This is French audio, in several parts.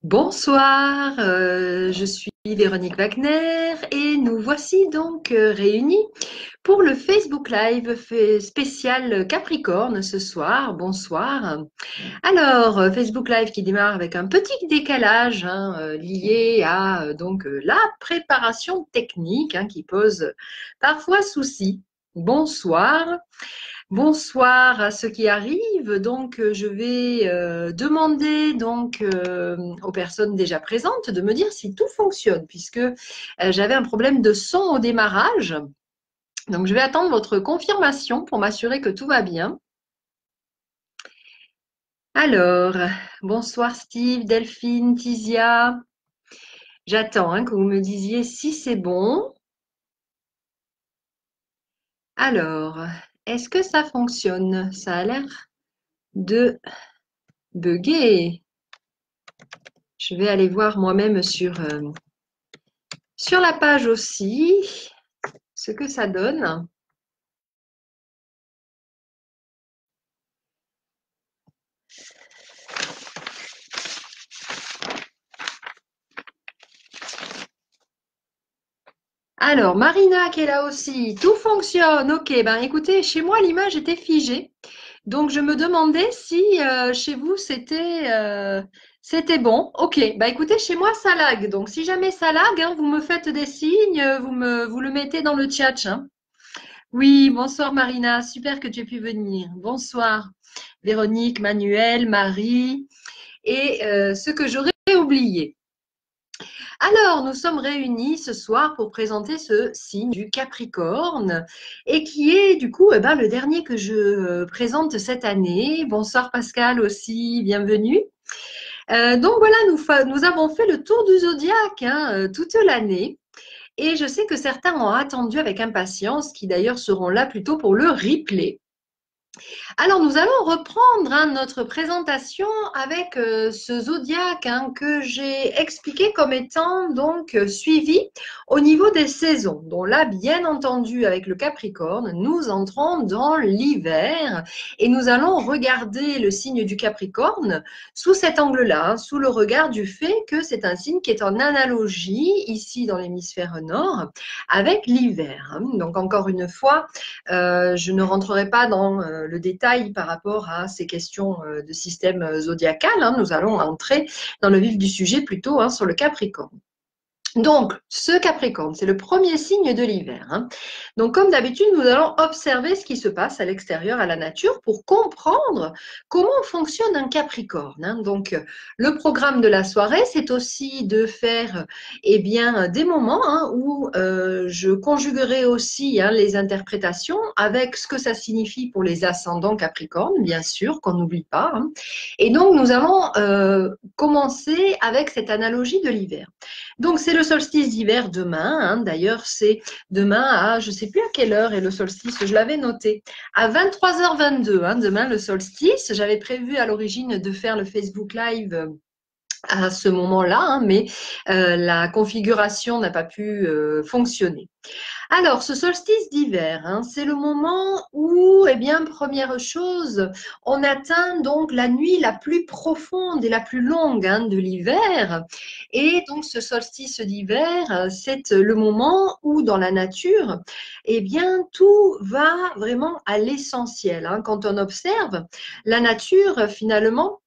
Bonsoir, je suis Véronique Wagner et nous voici donc réunis pour le Facebook Live spécial Capricorne ce soir. Bonsoir. Alors, Facebook Live qui démarre avec un petit décalage lié à la préparation technique qui pose parfois souci. Bonsoir. Bonsoir à ceux qui arrivent. Donc, je vais demander aux personnes déjà présentes de me dire si tout fonctionne, puisque j'avais un problème de son au démarrage. Donc, je vais attendre votre confirmation pour m'assurer que tout va bien. Alors, bonsoir Steve, Delphine, Tizia. J'attends que vous me disiez si c'est bon. Alors, est-ce que ça fonctionne? Ça a l'air de bugger. Je vais aller voir moi-même sur la page aussi ce que ça donne. Alors, Marina qui est là aussi, tout fonctionne. Ok, ben écoutez, chez moi l'image était figée. Donc je me demandais si chez vous c'était bon. Ok, bah écoutez, chez moi ça lag. Donc si jamais ça lag, vous me faites des signes, vous le mettez dans le chat. Oui, bonsoir Marina, super que tu aies pu venir. Bonsoir Véronique, Manuel, Marie et ce que j'aurais oublié. Alors, nous sommes réunis ce soir pour présenter ce signe du Capricorne et qui est du coup le dernier que je présente cette année. Bonsoir Pascal aussi, bienvenue. Donc voilà, nous avons fait le tour du zodiaque toute l'année. Et je sais que certains ont attendu avec impatience, qui d'ailleurs seront là plutôt pour le replay. Alors, nous allons reprendre notre présentation avec ce zodiaque que j'ai expliqué comme étant suivi au niveau des saisons. Donc là, bien entendu, avec le Capricorne, nous entrons dans l'hiver et nous allons regarder le signe du Capricorne sous cet angle-là, sous le regard du fait que c'est un signe qui est en analogie ici dans l'hémisphère nord avec l'hiver. Donc encore une fois, je ne rentrerai pas dans le détail par rapport à ces questions de système zodiacal. Nous allons entrer dans le vif du sujet plutôt sur le Capricorne. Donc, ce Capricorne, c'est le premier signe de l'hiver. Donc, comme d'habitude, nous allons observer ce qui se passe à l'extérieur, à la nature, pour comprendre comment fonctionne un Capricorne. Donc, le programme de la soirée, c'est aussi de faire des moments où je conjuguerai aussi les interprétations avec ce que ça signifie pour les ascendants Capricorne, bien sûr, qu'on n'oublie pas. Et donc, nous allons commencer avec cette analogie de l'hiver. Donc, c'est le solstice d'hiver demain. D'ailleurs, c'est demain à, je ne sais plus à quelle heure est le solstice, je l'avais noté, à 23h22. Demain, le solstice. J'avais prévu à l'origine de faire le Facebook Live à ce moment-là, mais la configuration n'a pas pu fonctionner. Alors, ce solstice d'hiver, c'est le moment où, première chose, on atteint donc la nuit la plus profonde et la plus longue de l'hiver. Et donc, ce solstice d'hiver, c'est le moment où, dans la nature, tout va vraiment à l'essentiel. Quand on observe la nature, finalement,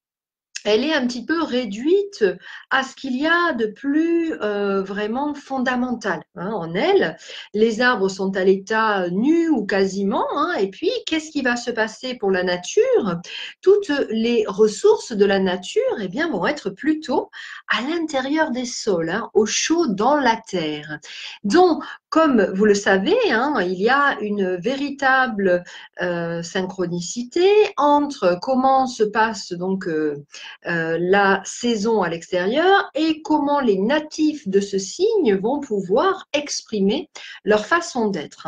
elle est un petit peu réduite à ce qu'il y a de plus vraiment fondamental en elle. Les arbres sont à l'état nu ou quasiment, et puis qu'est-ce qui va se passer pour la nature? Toutes les ressources de la nature vont être plutôt à l'intérieur des sols, au chaud dans la terre. Donc, comme vous le savez, il y a une véritable synchronicité entre comment se passe la saison à l'extérieur et comment les natifs de ce signe vont pouvoir exprimer leur façon d'être.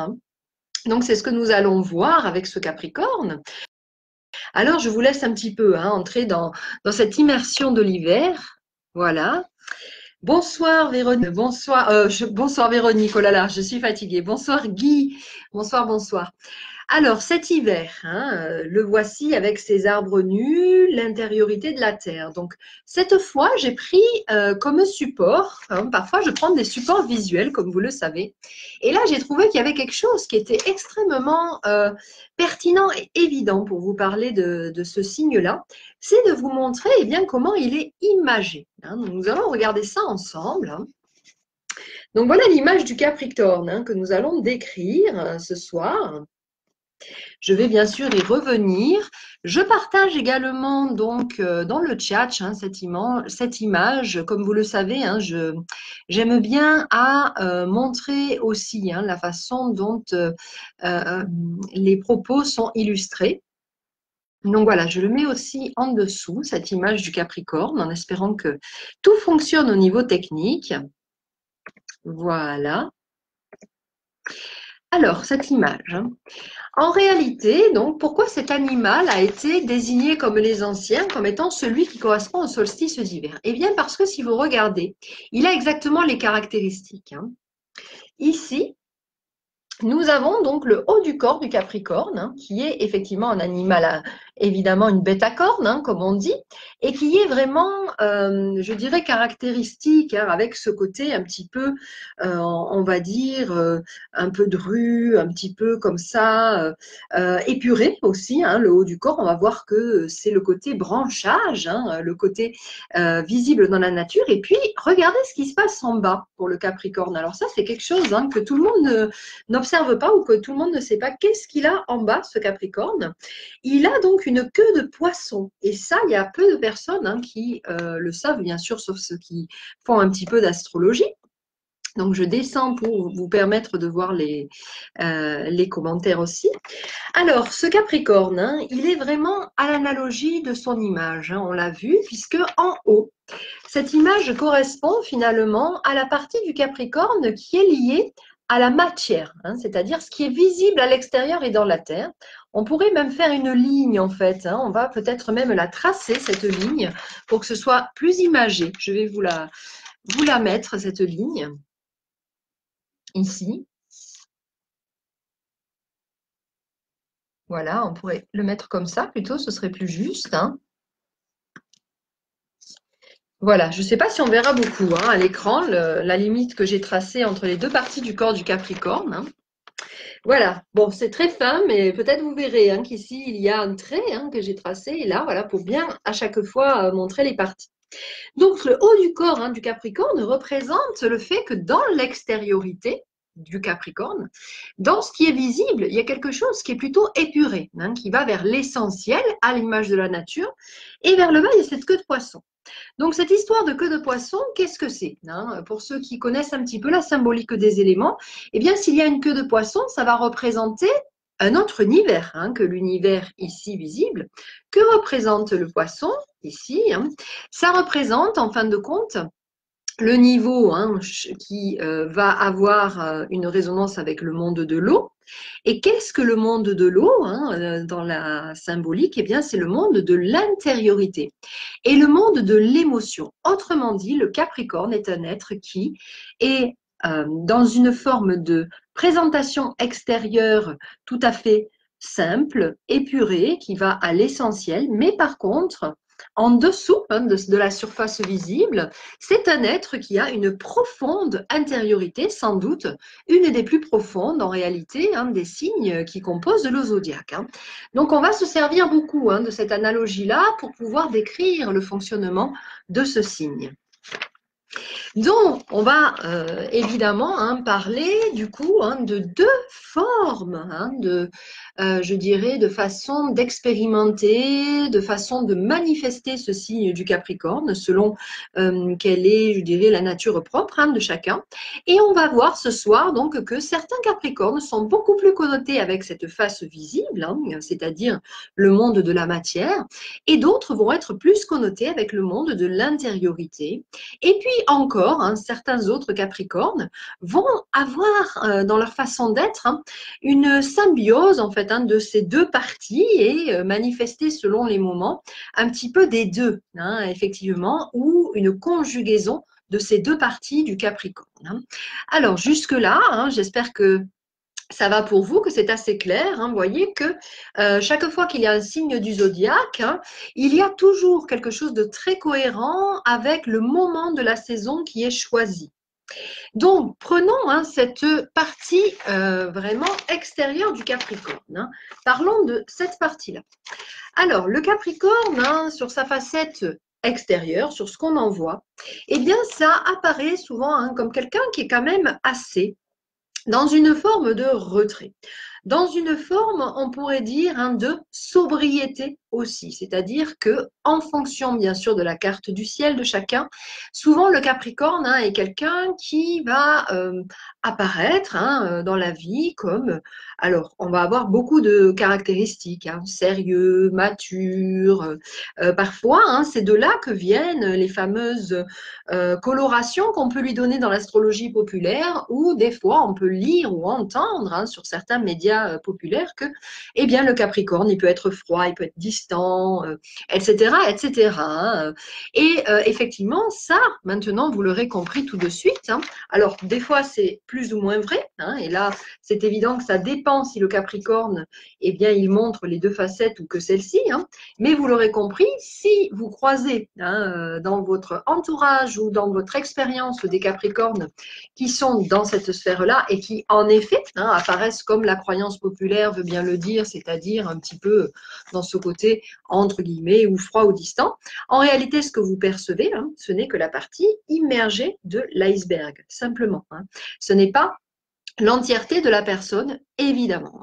Donc, c'est ce que nous allons voir avec ce Capricorne. Alors, je vous laisse un petit peu entrer dans cette immersion de l'hiver. Voilà. Bonsoir Véronique, bonsoir Véronique, oh là là, je suis fatiguée. Bonsoir Guy, bonsoir. Alors, cet hiver, le voici avec ses arbres nus, l'intériorité de la terre. Donc, cette fois, j'ai pris comme support, parfois je prends des supports visuels, comme vous le savez. Et là, j'ai trouvé qu'il y avait quelque chose qui était extrêmement pertinent et évident pour vous parler de ce signe-là. C'est de vous montrer eh bien, comment il est imagé. Donc, nous allons regarder ça ensemble. Donc, voilà l'image du Capricorne que nous allons décrire ce soir. Je vais bien sûr y revenir. Je partage également donc dans le chat cette image. Comme vous le savez, j'aime bien à montrer aussi la façon dont euh, les propos sont illustrés. Donc voilà, je le mets aussi en dessous, cette image du Capricorne, en espérant que tout fonctionne au niveau technique. Voilà. Alors, cette image. En réalité, donc, pourquoi cet animal a été désigné comme les anciens, comme étant celui qui correspond au solstice d'hiver? Eh bien, parce que si vous regardez, il a exactement les caractéristiques. Ici, nous avons donc le haut du corps du Capricorne, qui est effectivement un animal, évidemment une bête à cornes, comme on dit, et qui est vraiment, je dirais, caractéristique, avec ce côté un petit peu, on va dire, un peu dru, un petit peu comme ça, épuré aussi, le haut du corps. On va voir que c'est le côté branchage, le côté visible dans la nature. Et puis, regardez ce qui se passe en bas pour le Capricorne. Alors ça, c'est quelque chose que tout le monde n'observe pas ou que tout le monde ne sait pas qu'est-ce qu'il a en bas, ce Capricorne. Il a donc une queue de poisson. Et ça, il y a peu de personnes qui le savent, bien sûr, sauf ceux qui font un petit peu d'astrologie. Donc, je descends pour vous permettre de voir les commentaires aussi. Alors, ce Capricorne, il est vraiment à l'analogie de son image. On l'a vu, puisque en haut, cette image correspond finalement à la partie du Capricorne qui est liée à la matière, c'est-à-dire ce qui est visible à l'extérieur et dans la terre. On pourrait même faire une ligne en fait, on va peut-être même la tracer, cette ligne, pour que ce soit plus imagé. Je vais vous la mettre, cette ligne, ici. Voilà, on pourrait le mettre comme ça plutôt, ce serait plus juste. Voilà, je ne sais pas si on verra beaucoup à l'écran, la limite que j'ai tracée entre les deux parties du corps du Capricorne. Voilà, bon, c'est très fin, mais peut-être vous verrez qu'ici, il y a un trait que j'ai tracé, et là, voilà, pour bien à chaque fois montrer les parties. Donc, le haut du corps du Capricorne représente le fait que dans l'extériorité du Capricorne, dans ce qui est visible, il y a quelque chose qui est plutôt épuré, qui va vers l'essentiel, à l'image de la nature, et vers le bas, il y a cette queue de poisson. Donc, cette histoire de queue de poisson, qu'est-ce que c'est Pour ceux qui connaissent un petit peu la symbolique des éléments, eh bien, s'il y a une queue de poisson, ça va représenter un autre univers que l'univers ici visible. Que représente le poisson ici Ça représente, en fin de compte, le niveau qui va avoir une résonance avec le monde de l'eau. Et qu'est-ce que le monde de l'eau dans la symbolique? Eh bien, c'est le monde de l'intériorité et le monde de l'émotion. Autrement dit, le Capricorne est un être qui est dans une forme de présentation extérieure tout à fait simple, épurée, qui va à l'essentiel, mais par contre, en dessous de la surface visible, c'est un être qui a une profonde intériorité, sans doute une des plus profondes en réalité des signes qui composent le zodiaque. Donc on va se servir beaucoup de cette analogie-là pour pouvoir décrire le fonctionnement de ce signe. Donc, on va évidemment parler du coup de deux formes, je dirais, de façon d'expérimenter, de façon de manifester ce signe du Capricorne selon quelle est, je dirais, la nature propre de chacun. Et on va voir ce soir donc que certains Capricornes sont beaucoup plus connotés avec cette face visible, c'est-à-dire le monde de la matière, et d'autres vont être plus connotés avec le monde de l'intériorité. Et puis encore, certains autres Capricornes vont avoir dans leur façon d'être une symbiose en fait de ces deux parties et manifester selon les moments un petit peu des deux, effectivement, ou une conjugaison de ces deux parties du Capricorne. Alors jusque-là, j'espère que ça va pour vous, que c'est assez clair. Vous voyez que chaque fois qu'il y a un signe du zodiaque, il y a toujours quelque chose de très cohérent avec le moment de la saison qui est choisi. Donc, prenons cette partie vraiment extérieure du Capricorne. Parlons de cette partie-là. Alors, le Capricorne, sur sa facette extérieure, sur ce qu'on en voit, eh bien, ça apparaît souvent comme quelqu'un qui est quand même assez dans une forme de retrait, dans une forme, on pourrait dire, de sobriété aussi, c'est-à-dire que en fonction bien sûr de la carte du ciel de chacun, souvent le Capricorne est quelqu'un qui va apparaître dans la vie comme, alors on va avoir beaucoup de caractéristiques, sérieux, mature, parfois c'est de là que viennent les fameuses colorations qu'on peut lui donner dans l'astrologie populaire, ou des fois on peut lire ou entendre sur certains médias populaires que eh bien, le Capricorne, il peut être froid, il peut être distant, etc., etc. Et effectivement, ça, maintenant, vous l'aurez compris tout de suite. Alors, des fois, c'est plus ou moins vrai. Et là, c'est évident que ça dépend si le Capricorne, eh bien, il montre les deux facettes ou que celle-ci. Mais vous l'aurez compris, si vous croisez dans votre entourage ou dans votre expérience des Capricornes qui sont dans cette sphère-là et qui, en effet, apparaissent comme la croyance populaire veut bien le dire, c'est-à-dire un petit peu dans ce côté, entre guillemets, ou froid ou distant, en réalité, ce que vous percevez, ce n'est que la partie immergée de l'iceberg, simplement. Ce n'est pas l'entièreté de la personne, évidemment.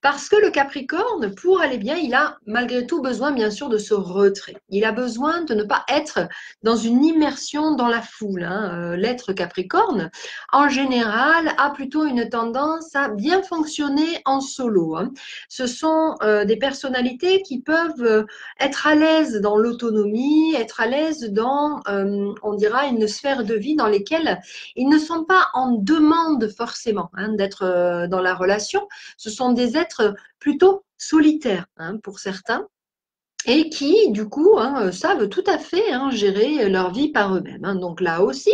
Parce que le Capricorne, pour aller bien, il a malgré tout besoin, bien sûr, de ce retrait. Il a besoin de ne pas être dans une immersion dans la foule. L'être Capricorne, en général, a plutôt une tendance à bien fonctionner en solo. Ce sont des personnalités qui peuvent être à l'aise dans l'autonomie, être à l'aise dans, on dira, une sphère de vie dans laquelle ils ne sont pas en demande forcément d'être dans la relation. Ce sont des êtres plutôt solitaires pour certains et qui, du coup, savent tout à fait gérer leur vie par eux-mêmes. Donc là aussi,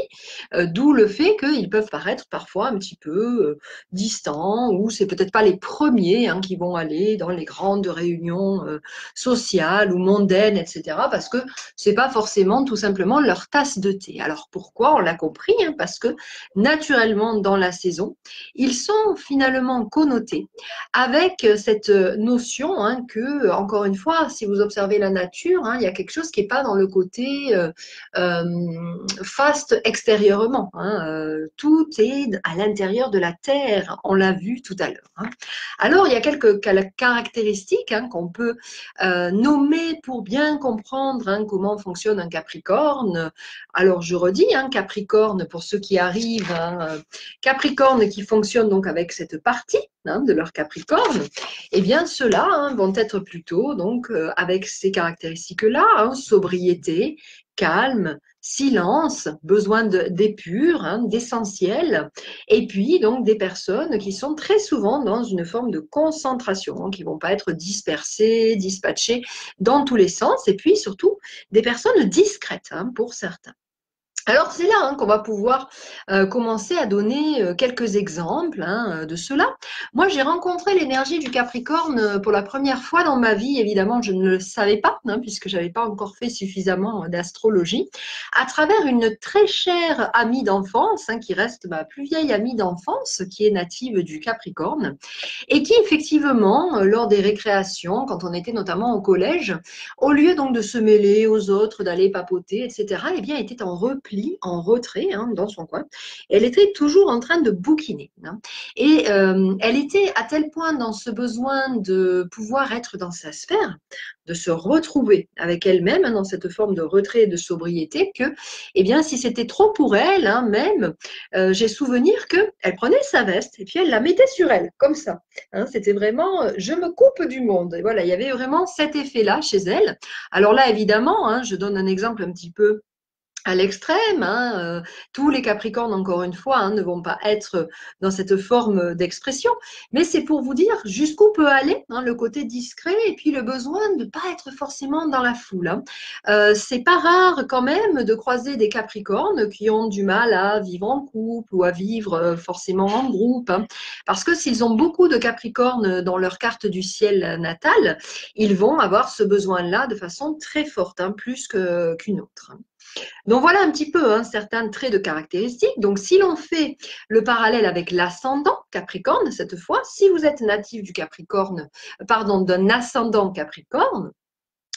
d'où le fait qu'ils peuvent paraître parfois un petit peu distants, ou c'est peut-être pas les premiers qui vont aller dans les grandes réunions sociales ou mondaines, etc., parce que c'est pas forcément tout simplement leur tasse de thé. Alors pourquoi? On l'a compris, parce que naturellement, dans la saison, ils sont finalement connotés avec cette notion que, encore une fois, si vous observez la nature, il y a quelque chose qui n'est pas dans le côté faste extérieurement. Tout est à l'intérieur de la terre, on l'a vu tout à l'heure. Alors, il y a quelques caractéristiques qu'on peut nommer pour bien comprendre comment fonctionne un Capricorne. Alors, je redis, Capricorne, pour ceux qui arrivent, Capricorne qui fonctionne donc avec cette partie de leur Capricorne, eh bien ceux-là vont être plutôt donc avec ces caractéristiques-là, sobriété, calme, silence, besoin d'épure, d'essentiel, et puis donc des personnes qui sont très souvent dans une forme de concentration, qui ne vont pas être dispersées, dispatchées dans tous les sens, et puis surtout des personnes discrètes pour certains. Alors c'est là qu'on va pouvoir commencer à donner quelques exemples de cela. Moi j'ai rencontré l'énergie du Capricorne pour la première fois dans ma vie. Évidemment je ne le savais pas puisque je n'avais pas encore fait suffisamment d'astrologie, à travers une très chère amie d'enfance qui reste ma plus vieille amie d'enfance, qui est native du Capricorne et qui effectivement lors des récréations, quand on était notamment au collège, au lieu donc de se mêler aux autres, d'aller papoter, etc., eh bien, était en repli, en retrait dans son coin. Elle était toujours en train de bouquiner. Et elle était à tel point dans ce besoin de pouvoir être dans sa sphère, de se retrouver avec elle-même dans cette forme de retrait et de sobriété que, eh bien, si c'était trop pour elle, même, j'ai souvenir qu'elle prenait sa veste et puis elle la mettait sur elle, comme ça. C'était vraiment, je me coupe du monde. Et voilà, il y avait vraiment cet effet-là chez elle. Alors là, évidemment, je donne un exemple un petit peu à l'extrême. Hein, tous les Capricornes, encore une fois, hein, ne vont pas être dans cette forme d'expression, mais c'est pour vous dire jusqu'où peut aller hein, le côté discret et puis le besoin de ne pas être forcément dans la foule. Hein. C'est pas rare quand même de croiser des Capricornes qui ont du mal à vivre en couple ou à vivre forcément en groupe, hein, parce que s'ils ont beaucoup de Capricornes dans leur carte du ciel natale, ils vont avoir ce besoin-là de façon très forte, hein, plus qu'une autre. Donc voilà un petit peu hein, certains traits de caractéristiques. Donc si l'on fait le parallèle avec l'ascendant Capricorne, cette fois, si vous êtes natif du Capricorne, pardon, d'un ascendant Capricorne,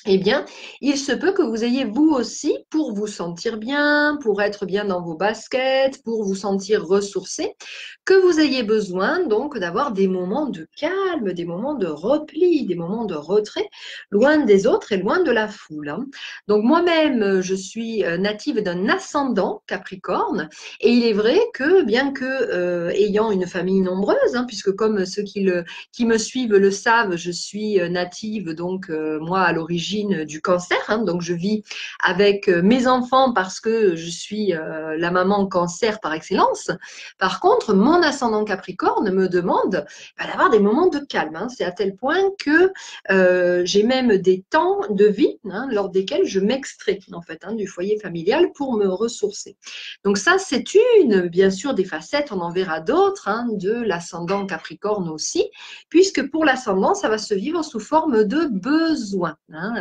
eh bien, il se peut que vous ayez vous aussi, pour vous sentir bien, pour être bien dans vos baskets, pour vous sentir ressourcé, que vous ayez besoin donc d'avoir des moments de calme, des moments de repli, des moments de retrait, loin des autres et loin de la foule. Hein. Donc moi-même, je suis native d'un ascendant Capricorne, et il est vrai que bien que ayant une famille nombreuse, hein, puisque comme ceux qui me suivent le savent, je suis native donc moi à l'origine du cancer, hein, donc je vis avec mes enfants parce que je suis la maman cancer par excellence. Par contre, mon ascendant Capricorne me demande d'avoir des moments de calme. Hein. C'est à tel point que j'ai même des temps de vie hein, lors desquels je m'extrais en fait hein, du foyer familial pour me ressourcer. Donc ça, c'est une, bien sûr, des facettes, on en verra d'autres, hein, de l'ascendant Capricorne aussi, puisque pour l'ascendant, ça va se vivre sous forme de besoin. Hein,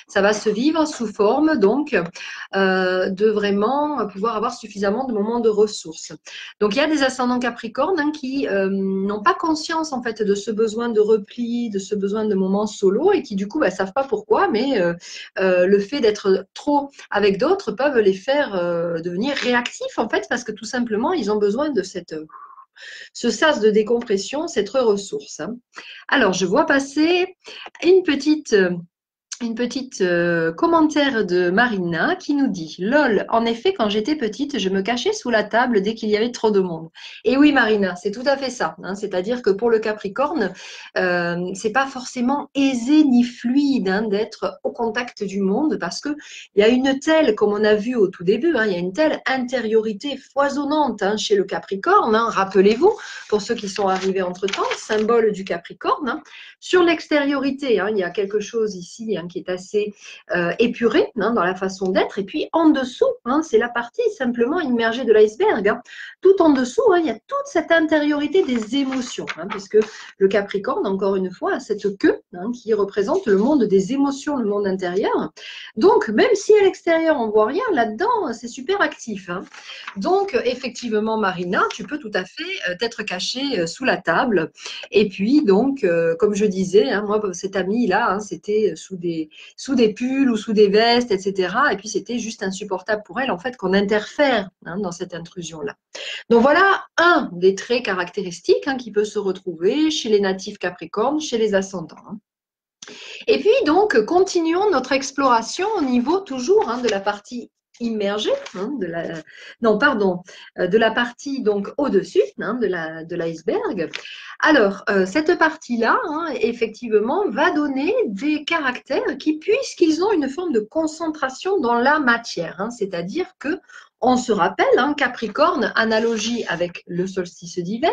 ça va se vivre sous forme donc de vraiment pouvoir avoir suffisamment de moments de ressources. Donc il y a des ascendants Capricornes hein, qui n'ont pas conscience en fait de ce besoin de repli, de ce besoin de moments solo et qui du coup ne savent pas pourquoi, mais le fait d'être trop avec d'autres peuvent les faire devenir réactifs en fait parce que tout simplement ils ont besoin de ce sas de décompression, cette ressource. Hein. Alors je vois passer une petite commentaire de Marina qui nous dit lol, en effet, quand j'étais petite, je me cachais sous la table dès qu'il y avait trop de monde. Et oui, Marina, c'est tout à fait ça. Hein, c'est-à-dire que pour le Capricorne, c'est pas forcément aisé ni fluide hein, d'être au contact du monde parce que il y a une telle, comme on a vu au tout début, hein, il y a une telle intériorité foisonnante hein, chez le Capricorne. Hein, rappelez-vous, pour ceux qui sont arrivés entre-temps, symbole du Capricorne. Hein, sur l'extériorité, hein, il y a quelque chose ici hein, qui est assez épuré hein, dans la façon d'être. Et puis en dessous, hein, c'est la partie simplement immergée de l'iceberg. Hein. Tout en dessous, hein, il y a toute cette intériorité des émotions, hein, puisque le Capricorne, encore une fois, a cette queue hein, qui représente le monde des émotions, le monde intérieur. Donc, même si à l'extérieur, on ne voit rien, là-dedans, c'est super actif. Hein. Donc, effectivement, Marina, tu peux tout à fait t'être cachée sous la table. Et puis, donc, comme je disais, hein, moi, cette amie-là, hein, c'était sous des pulls ou sous des vestes, etc. Et puis, c'était juste insupportable pour elle, en fait, qu'on interfère hein, dans cette intrusion-là. Donc, voilà un des traits caractéristiques hein, qui peut se retrouver chez les natifs capricornes, chez les ascendants. Hein. Et puis, donc, continuons notre exploration au niveau toujours hein, de la partie immergée, hein, non, pardon, de la partie donc au-dessus hein, de l'iceberg. Alors, cette partie-là, hein, effectivement, va donner des caractères qui, puisqu'ils ont une forme de concentration dans la matière, hein, c'est-à-dire que on se rappelle, hein, Capricorne, analogie avec le solstice d'hiver.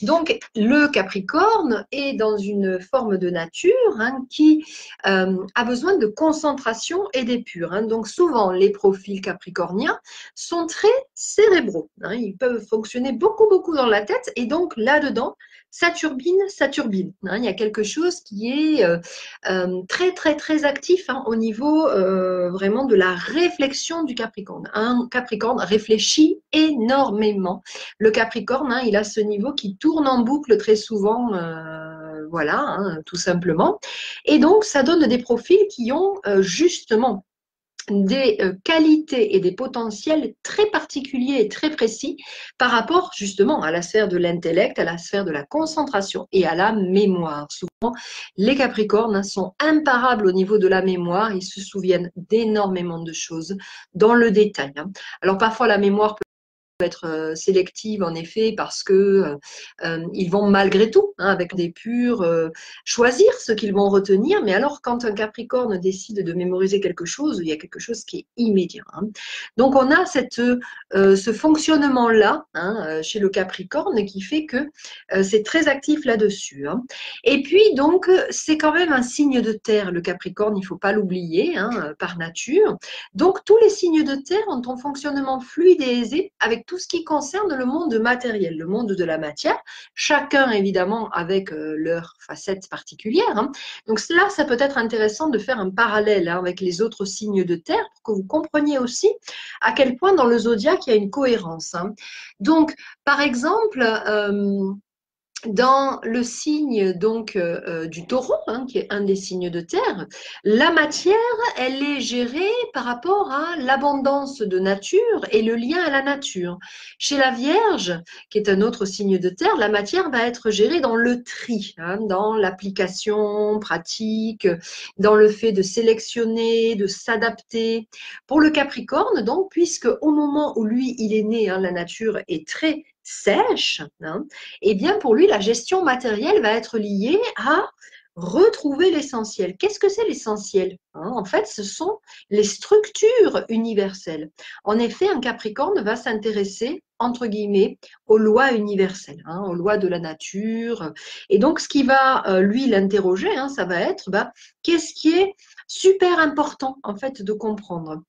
Donc, le Capricorne est dans une forme de nature hein, qui a besoin de concentration et d'épure. Hein. Donc, souvent, les profils capricorniens sont très cérébraux. Hein. Ils peuvent fonctionner beaucoup, beaucoup dans la tête. Et donc, là-dedans, ça turbine, ça turbine. Hein. Il y a quelque chose qui est très, très, très actif hein, au niveau vraiment de la réflexion du Capricorne. Un Capricorne réfléchit énormément. Le Capricorne, hein, il a ce niveau qui tourne en boucle très souvent, voilà, hein, tout simplement. Et donc, ça donne des profils qui ont justement des qualités et des potentiels très particuliers et très précis par rapport justement à la sphère de l'intellect, à la sphère de la concentration et à la mémoire. Souvent, les Capricornes hein, sont imparables au niveau de la mémoire, ils se souviennent d'énormément de choses dans le détail. Hein. Alors parfois la mémoire peut être sélectives en effet parce que ils vont malgré tout, hein, avec des purs, choisir ce qu'ils vont retenir. Mais alors, quand un Capricorne décide de mémoriser quelque chose, il y a quelque chose qui est immédiat. Hein. Donc, on a ce fonctionnement-là, hein, chez le Capricorne qui fait que c'est très actif là-dessus. Hein. Et puis, donc, c'est quand même un signe de terre, le Capricorne, il ne faut pas l'oublier, hein, par nature. Donc, tous les signes de terre ont un fonctionnement fluide et aisé avec tout ce qui concerne le monde matériel, le monde de la matière, chacun évidemment avec leur facette particulière. Hein. Donc là, ça peut être intéressant de faire un parallèle, hein, avec les autres signes de terre pour que vous compreniez aussi à quel point dans le zodiaque il y a une cohérence. Hein. Donc, par exemple, dans le signe donc du taureau, hein, qui est un des signes de terre, la matière, elle est gérée par rapport à l'abondance de nature et le lien à la nature. Chez la Vierge, qui est un autre signe de terre, la matière va être gérée dans le tri, hein, dans l'application pratique, dans le fait de sélectionner, de s'adapter. Pour le Capricorne, donc, puisque au moment où lui, il est né, hein, la nature est très sèche, hein, eh bien pour lui, la gestion matérielle va être liée à retrouver l'essentiel. Qu'est-ce que c'est l'essentiel, hein? En fait, ce sont les structures universelles. En effet, un Capricorne va s'intéresser, entre guillemets, aux lois universelles, hein, aux lois de la nature. Et donc, ce qui va, lui, l'interroger, hein, ça va être, bah, qu'est-ce qui est super important, en fait, de comprendre.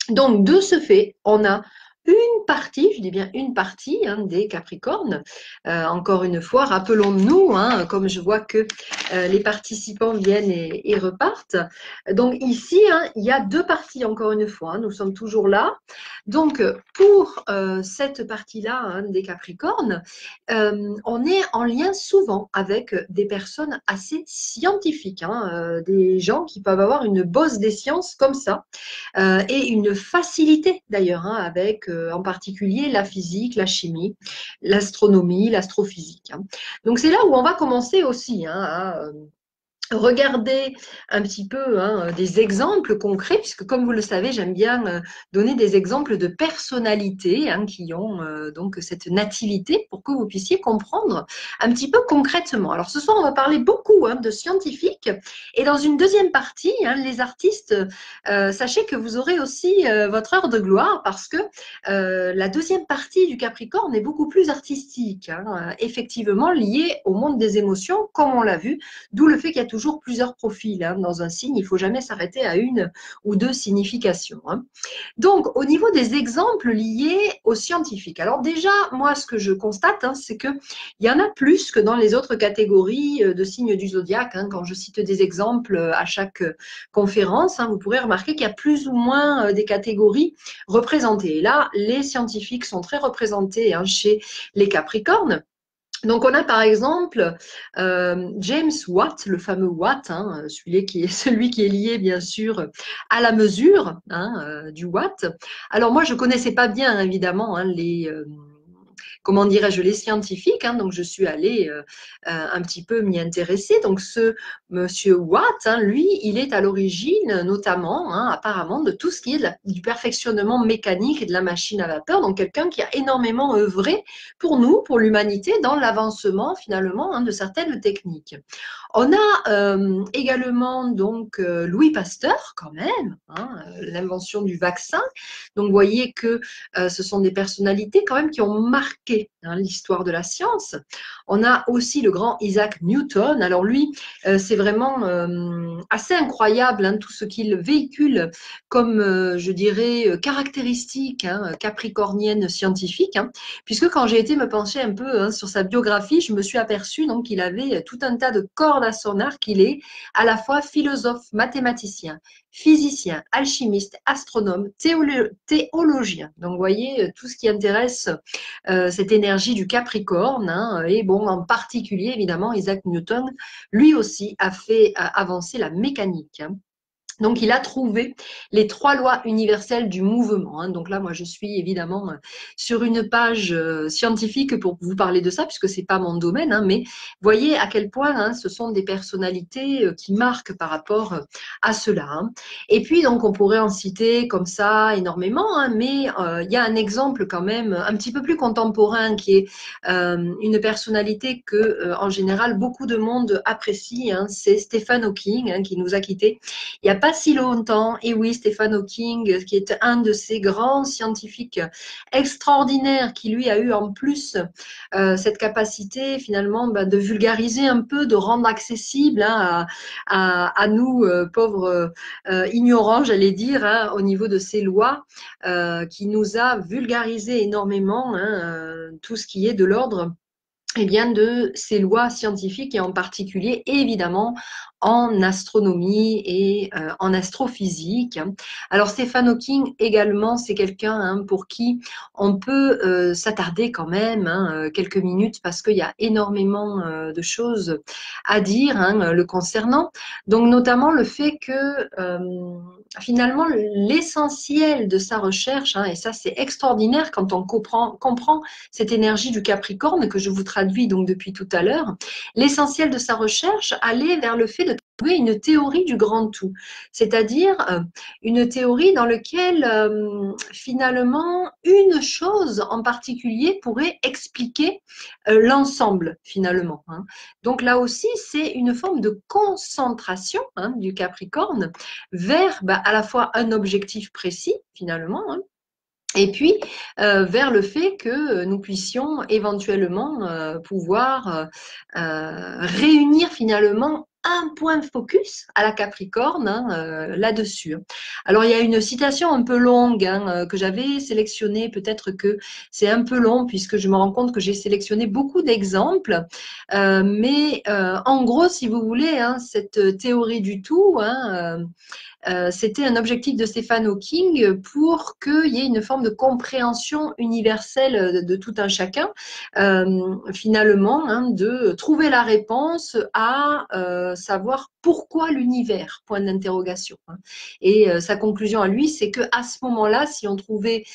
Donc, de ce fait, on a une partie, je dis bien une partie, hein, des Capricornes. Encore une fois, rappelons-nous, hein, comme je vois que les participants viennent et repartent. Donc ici, hein, il y a deux parties, encore une fois, hein, nous sommes toujours là. Donc, pour cette partie-là, hein, des Capricornes, on est en lien souvent avec des personnes assez scientifiques, hein, des gens qui peuvent avoir une bosse des sciences comme ça. Et une facilité d'ailleurs, hein, avec en particulier la physique, la chimie, l'astronomie, l'astrophysique. Hein. Donc c'est là où on va commencer aussi, hein, à regarder un petit peu, hein, des exemples concrets, puisque comme vous le savez, j'aime bien donner des exemples de personnalités, hein, qui ont donc cette nativité pour que vous puissiez comprendre un petit peu concrètement. Alors ce soir, on va parler beaucoup, hein, de scientifiques et dans une deuxième partie, hein, les artistes, sachez que vous aurez aussi votre heure de gloire parce que la deuxième partie du Capricorne est beaucoup plus artistique, hein, effectivement liée au monde des émotions, comme on l'a vu. D'où le fait qu'il y a toujours plusieurs profils, hein, dans un signe. Il ne faut jamais s'arrêter à une ou deux significations. Hein. Donc, au niveau des exemples liés aux scientifiques. Alors déjà, moi, ce que je constate, hein, c'est qu'il y en a plus que dans les autres catégories de signes du zodiaque. Hein. Quand je cite des exemples à chaque conférence, hein, vous pourrez remarquer qu'il y a plus ou moins des catégories représentées. Et là, les scientifiques sont très représentés, hein, chez les Capricornes. Donc, on a par exemple James Watt, le fameux Watt, hein, celui qui est lié bien sûr à la mesure, hein, du Watt. Alors moi, je ne connaissais pas bien évidemment, hein, comment dirais-je, les scientifiques, hein, donc je suis allée un petit peu m'y intéresser. Donc ce monsieur Watt, hein, lui, il est à l'origine notamment, hein, apparemment, de tout ce qui est du perfectionnement mécanique et de la machine à vapeur, donc quelqu'un qui a énormément œuvré pour nous, pour l'humanité, dans l'avancement finalement, hein, de certaines techniques. On a également donc Louis Pasteur quand même, hein, l'invention du vaccin. Donc vous voyez que ce sont des personnalités quand même qui ont marqué, hein, l'histoire de la science. On a aussi le grand Isaac Newton. Alors lui, c'est vraiment assez incroyable, hein, tout ce qu'il véhicule comme, je dirais, caractéristiques, hein, capricorniennes scientifiques. Hein, puisque quand j'ai été me pencher un peu, hein, sur sa biographie, je me suis aperçue donc qu'il avait tout un tas de cordes à son arc. Il est à la fois philosophe, mathématicien, physicien, alchimiste, astronome, théologien. Donc, vous voyez, tout ce qui intéresse cette énergie du Capricorne. Hein, et bon, en particulier, évidemment, Isaac Newton, lui aussi, a fait avancer la mécanique. Hein. Donc, il a trouvé les 3 lois universelles du mouvement, hein. Donc là, moi, je suis évidemment sur une page scientifique pour vous parler de ça, puisque c'est pas mon domaine, hein, mais voyez à quel point hein, ce sont des personnalités qui marquent par rapport à cela, hein. Et puis, donc, on pourrait en citer comme ça énormément, hein, mais il y a un exemple quand même un petit peu plus contemporain qui est une personnalité que, en général, beaucoup de monde apprécie, hein, c'est Stephen Hawking, hein, qui nous a quittés il n'y a pas si longtemps. Et oui, Stephen Hawking, qui est un de ces grands scientifiques extraordinaires, qui lui a eu en plus cette capacité finalement de vulgariser un peu, de rendre accessible hein, à nous, pauvres ignorants, j'allais dire, hein, au niveau de ces lois, qui nous a vulgarisé énormément hein, tout ce qui est de l'ordre eh bien, de ces lois scientifiques et en particulier, évidemment, en astronomie et en astrophysique. Alors, Stephen Hawking également, c'est quelqu'un hein, pour qui on peut s'attarder quand même hein, quelques minutes parce qu'il y a énormément de choses à dire hein, le concernant. Donc, notamment le fait que finalement, l'essentiel de sa recherche, hein, et ça c'est extraordinaire quand on comprend cette énergie du Capricorne que je vous traduis donc depuis tout à l'heure, l'essentiel de sa recherche allait vers le fait de trouver une théorie du grand tout, c'est-à-dire une théorie dans laquelle finalement une chose en particulier pourrait expliquer l'ensemble finalement, hein. Donc là aussi, c'est une forme de concentration hein, du Capricorne vers à la fois un objectif précis finalement, hein, et puis, vers le fait que nous puissions éventuellement pouvoir réunir finalement un point de focus à la Capricorne hein, là-dessus. Alors, il y a une citation un peu longue hein, que j'avais sélectionnée. Peut-être que c'est un peu long puisque je me rends compte que j'ai sélectionné beaucoup d'exemples. Mais en gros, si vous voulez, hein, cette théorie du tout, hein, c'était un objectif de Stephen Hawking pour qu'il y ait une forme de compréhension universelle de tout un chacun, finalement, hein, de trouver la réponse à savoir pourquoi l'univers, point d'interrogation, hein. Et sa conclusion à lui, c'est qu'à ce moment-là, si on trouvait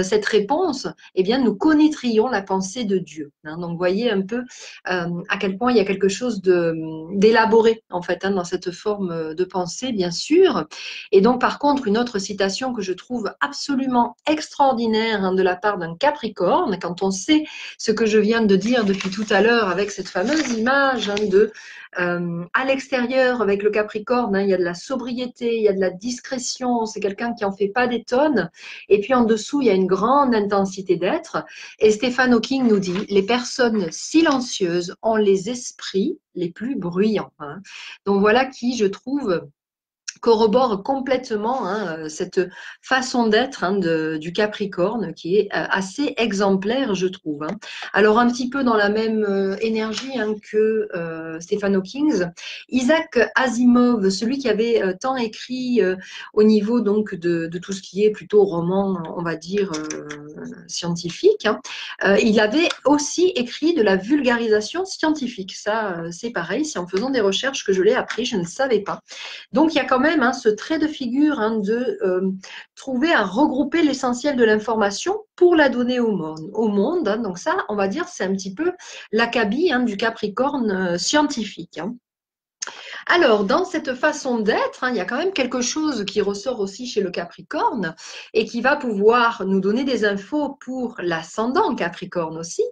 cette réponse, eh bien, nous connaîtrions la pensée de Dieu, hein. Donc, vous voyez un peu à quel point il y a quelque chose d'élaboré, en fait, hein, dans cette forme de pensée, bien sûr. Et donc, par contre, une autre citation que je trouve absolument extraordinaire hein, de la part d'un Capricorne, quand on sait ce que je viens de dire depuis tout à l'heure avec cette fameuse image hein, de à l'extérieur avec le Capricorne, hein, il y a de la sobriété, il y a de la discrétion, c'est quelqu'un qui en fait pas des tonnes. Et puis en dessous, il y a une grande intensité d'être. Et Stephen Hawking nous dit, les personnes silencieuses ont les esprits les plus bruyants, hein. Donc voilà qui, je trouve, corrobore complètement hein, cette façon d'être hein, du Capricorne qui est assez exemplaire, je trouve, hein. Alors, un petit peu dans la même énergie hein, que Stephen Hawking, Isaac Asimov, celui qui avait tant écrit au niveau donc de tout ce qui est plutôt roman, on va dire, scientifique, hein, il avait aussi écrit de la vulgarisation scientifique. Ça, c'est pareil, c'est en faisant des recherches que je l'ai appris, je ne savais pas. Donc, il y a quand même hein, ce trait de figure hein, de trouver à regrouper l'essentiel de l'information pour la donner au monde, hein. Donc ça, on va dire, c'est un petit peu l'acabit hein, du Capricorne scientifique, hein. Alors, dans cette façon d'être, hein, il y a quand même quelque chose qui ressort aussi chez le Capricorne et qui va pouvoir nous donner des infos pour l'ascendant Capricorne aussi.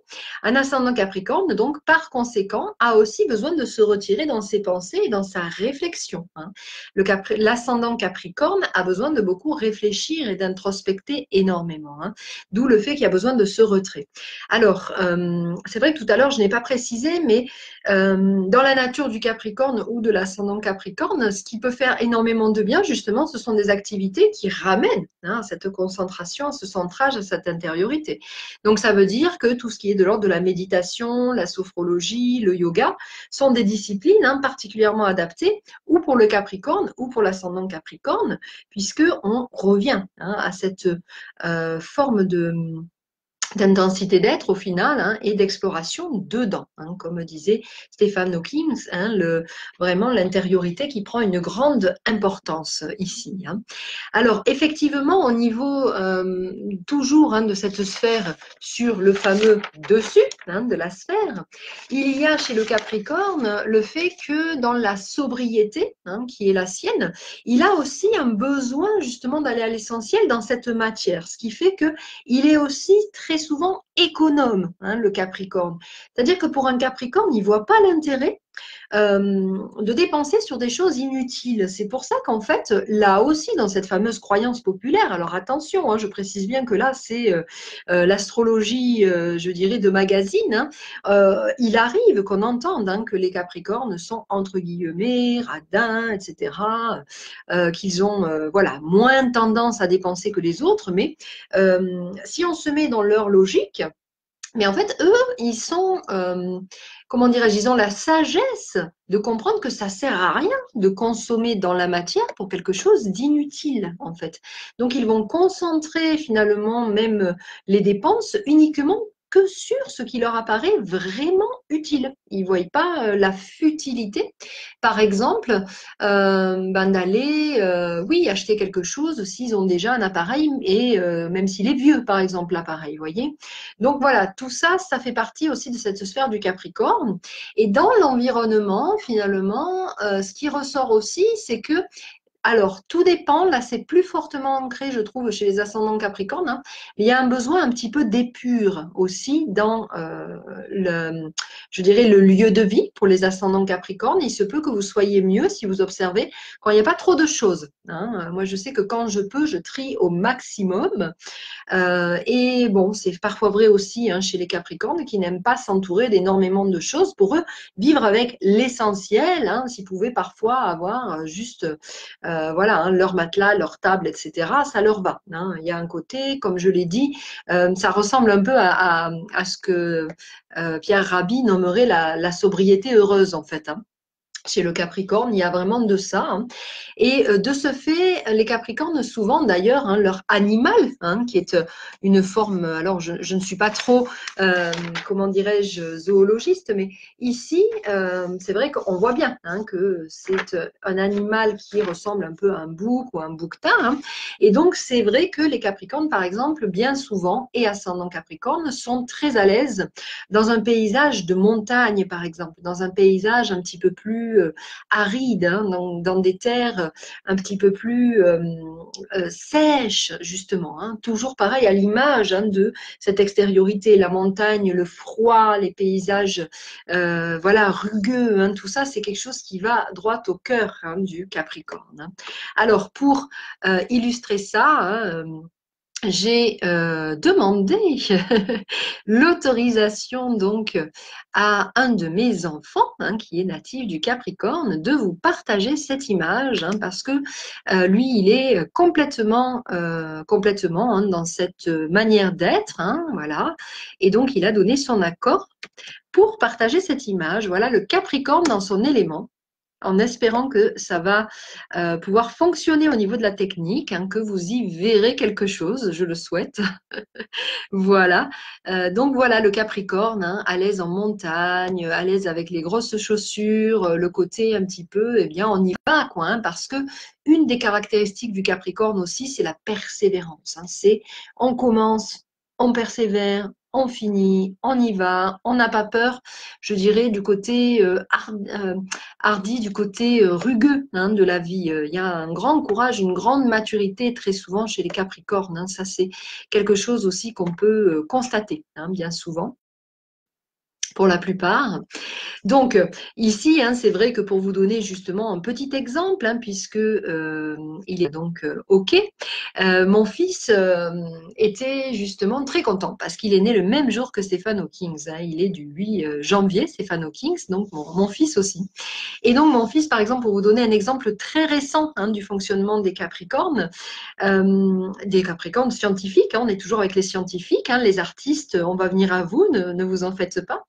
Un ascendant Capricorne, donc, par conséquent, a aussi besoin de se retirer dans ses pensées et dans sa réflexion, hein. L'ascendant Capricorne a besoin de beaucoup réfléchir et d'introspecter énormément, hein. D'où le fait qu'il y a besoin de ce retrait. Alors, c'est vrai que tout à l'heure, je n'ai pas précisé, mais dans la nature du Capricorne ou de l'ascendant Capricorne, ce qui peut faire énormément de bien, justement, ce sont des activités qui ramènent hein, cette concentration, ce centrage, à cette intériorité. Donc, ça veut dire que tout ce qui est de l'ordre de la méditation, la sophrologie, le yoga, sont des disciplines hein, particulièrement adaptées ou pour le Capricorne ou pour l'ascendant Capricorne, puisqu'on revient hein, à cette forme d'intensité d'être au final, hein, et d'exploration dedans, hein, comme disait Stephen Hawking, hein, vraiment l'intériorité qui prend une grande importance ici, hein. Alors effectivement au niveau toujours, hein, de cette sphère sur le fameux dessus, hein, de la sphère, il y a chez le Capricorne le fait que dans la sobriété, hein, qui est la sienne, il a aussi un besoin justement d'aller à l'essentiel dans cette matière, ce qui fait que il est aussi très souvent économe, hein, le Capricorne. C'est-à-dire que pour un Capricorne, il ne voit pas l'intérêt de dépenser sur des choses inutiles. C'est pour ça qu'en fait, là aussi, dans cette fameuse croyance populaire, alors attention, hein, je précise bien que là, c'est l'astrologie, je dirais, de magazine, hein, il arrive qu'on entende, hein, que les Capricornes sont, entre guillemets, radins, etc., qu'ils ont voilà, moins tendance à dépenser que les autres, mais si on se met dans leur logique, mais en fait, eux, ils sont, comment dirais-je, ils ont la sagesse de comprendre que ça sert à rien de consommer dans la matière pour quelque chose d'inutile, en fait. Donc, ils vont concentrer finalement même les dépenses uniquement que sur ce qui leur apparaît vraiment utile. Ils ne voient pas la futilité, par exemple, d'aller, oui, acheter quelque chose s'ils ont déjà un appareil, et même s'il est vieux, par exemple, l'appareil, vous voyez. Donc voilà, tout ça, ça fait partie aussi de cette sphère du Capricorne. Et dans l'environnement, finalement, ce qui ressort aussi, c'est que alors, tout dépend. Là, c'est plus fortement ancré, je trouve, chez les ascendants Capricorne, hein. Il y a un besoin un petit peu d'épure aussi dans je dirais, le lieu de vie pour les ascendants Capricorne. Il se peut que vous soyez mieux si vous observez quand il n'y a pas trop de choses, hein. Moi, je sais que quand je peux, je trie au maximum. Et bon, c'est parfois vrai aussi, hein, chez les Capricornes qui n'aiment pas s'entourer d'énormément de choses. Pour eux, vivre avec l'essentiel, hein, s'ils pouvaient parfois avoir juste voilà, hein, leur matelas, leur table, etc., ça leur va, hein. Il y a un côté, comme je l'ai dit, ça ressemble un peu à ce que Pierre Rabhi nommerait la sobriété heureuse, en fait, hein. Chez le Capricorne, il y a vraiment de ça, hein. Et de ce fait, les Capricornes, souvent d'ailleurs, hein, leur animal, hein, qui est une forme, alors je ne suis pas trop, comment dirais-je, zoologiste, mais ici, c'est vrai qu'on voit bien, hein, que c'est un animal qui ressemble un peu à un bouc ou un bouquetin, hein. Et donc, c'est vrai que les Capricornes, par exemple, bien souvent, et ascendant Capricorne, sont très à l'aise dans un paysage de montagne, par exemple, dans un paysage un petit peu plus arides, hein, dans des terres un petit peu plus sèches, justement, hein. Toujours pareil à l'image, hein, de cette extériorité, la montagne, le froid, les paysages voilà, rugueux, hein, tout ça, c'est quelque chose qui va droit au cœur, hein, du Capricorne, hein. Alors, pour illustrer ça, hein, j'ai demandé l'autorisation donc à un de mes enfants, hein, qui est natif du Capricorne, de vous partager cette image, hein, parce que lui, il est complètement, hein, dans cette manière d'être, hein, voilà, et donc il a donné son accord pour partager cette image. Voilà le Capricorne dans son élément, en espérant que ça va pouvoir fonctionner au niveau de la technique, hein, que vous y verrez quelque chose, je le souhaite. Voilà. Donc voilà le Capricorne, hein, à l'aise en montagne, à l'aise avec les grosses chaussures, le côté un petit peu, eh bien on y va, quoi, hein, parce que une des caractéristiques du Capricorne aussi, c'est la persévérance, hein. C'est on commence, on persévère, on finit, on y va, on n'a pas peur, je dirais, du côté hardi, du côté rugueux, hein, de la vie. Il y a un grand courage, une grande maturité très souvent chez les Capricornes, hein. Ça, c'est quelque chose aussi qu'on peut constater, hein, bien souvent, pour la plupart. Donc, ici, hein, c'est vrai que pour vous donner justement un petit exemple, hein, puisque il est donc OK, mon fils était justement très content parce qu'il est né le même jour que Stephen Hawking, hein. Il est du 8 janvier, Stephen Hawking, donc mon fils aussi. Et donc, mon fils, par exemple, pour vous donner un exemple très récent, hein, du fonctionnement des Capricornes scientifiques, hein, on est toujours avec les scientifiques, hein, les artistes, on va venir à vous, ne vous en faites pas.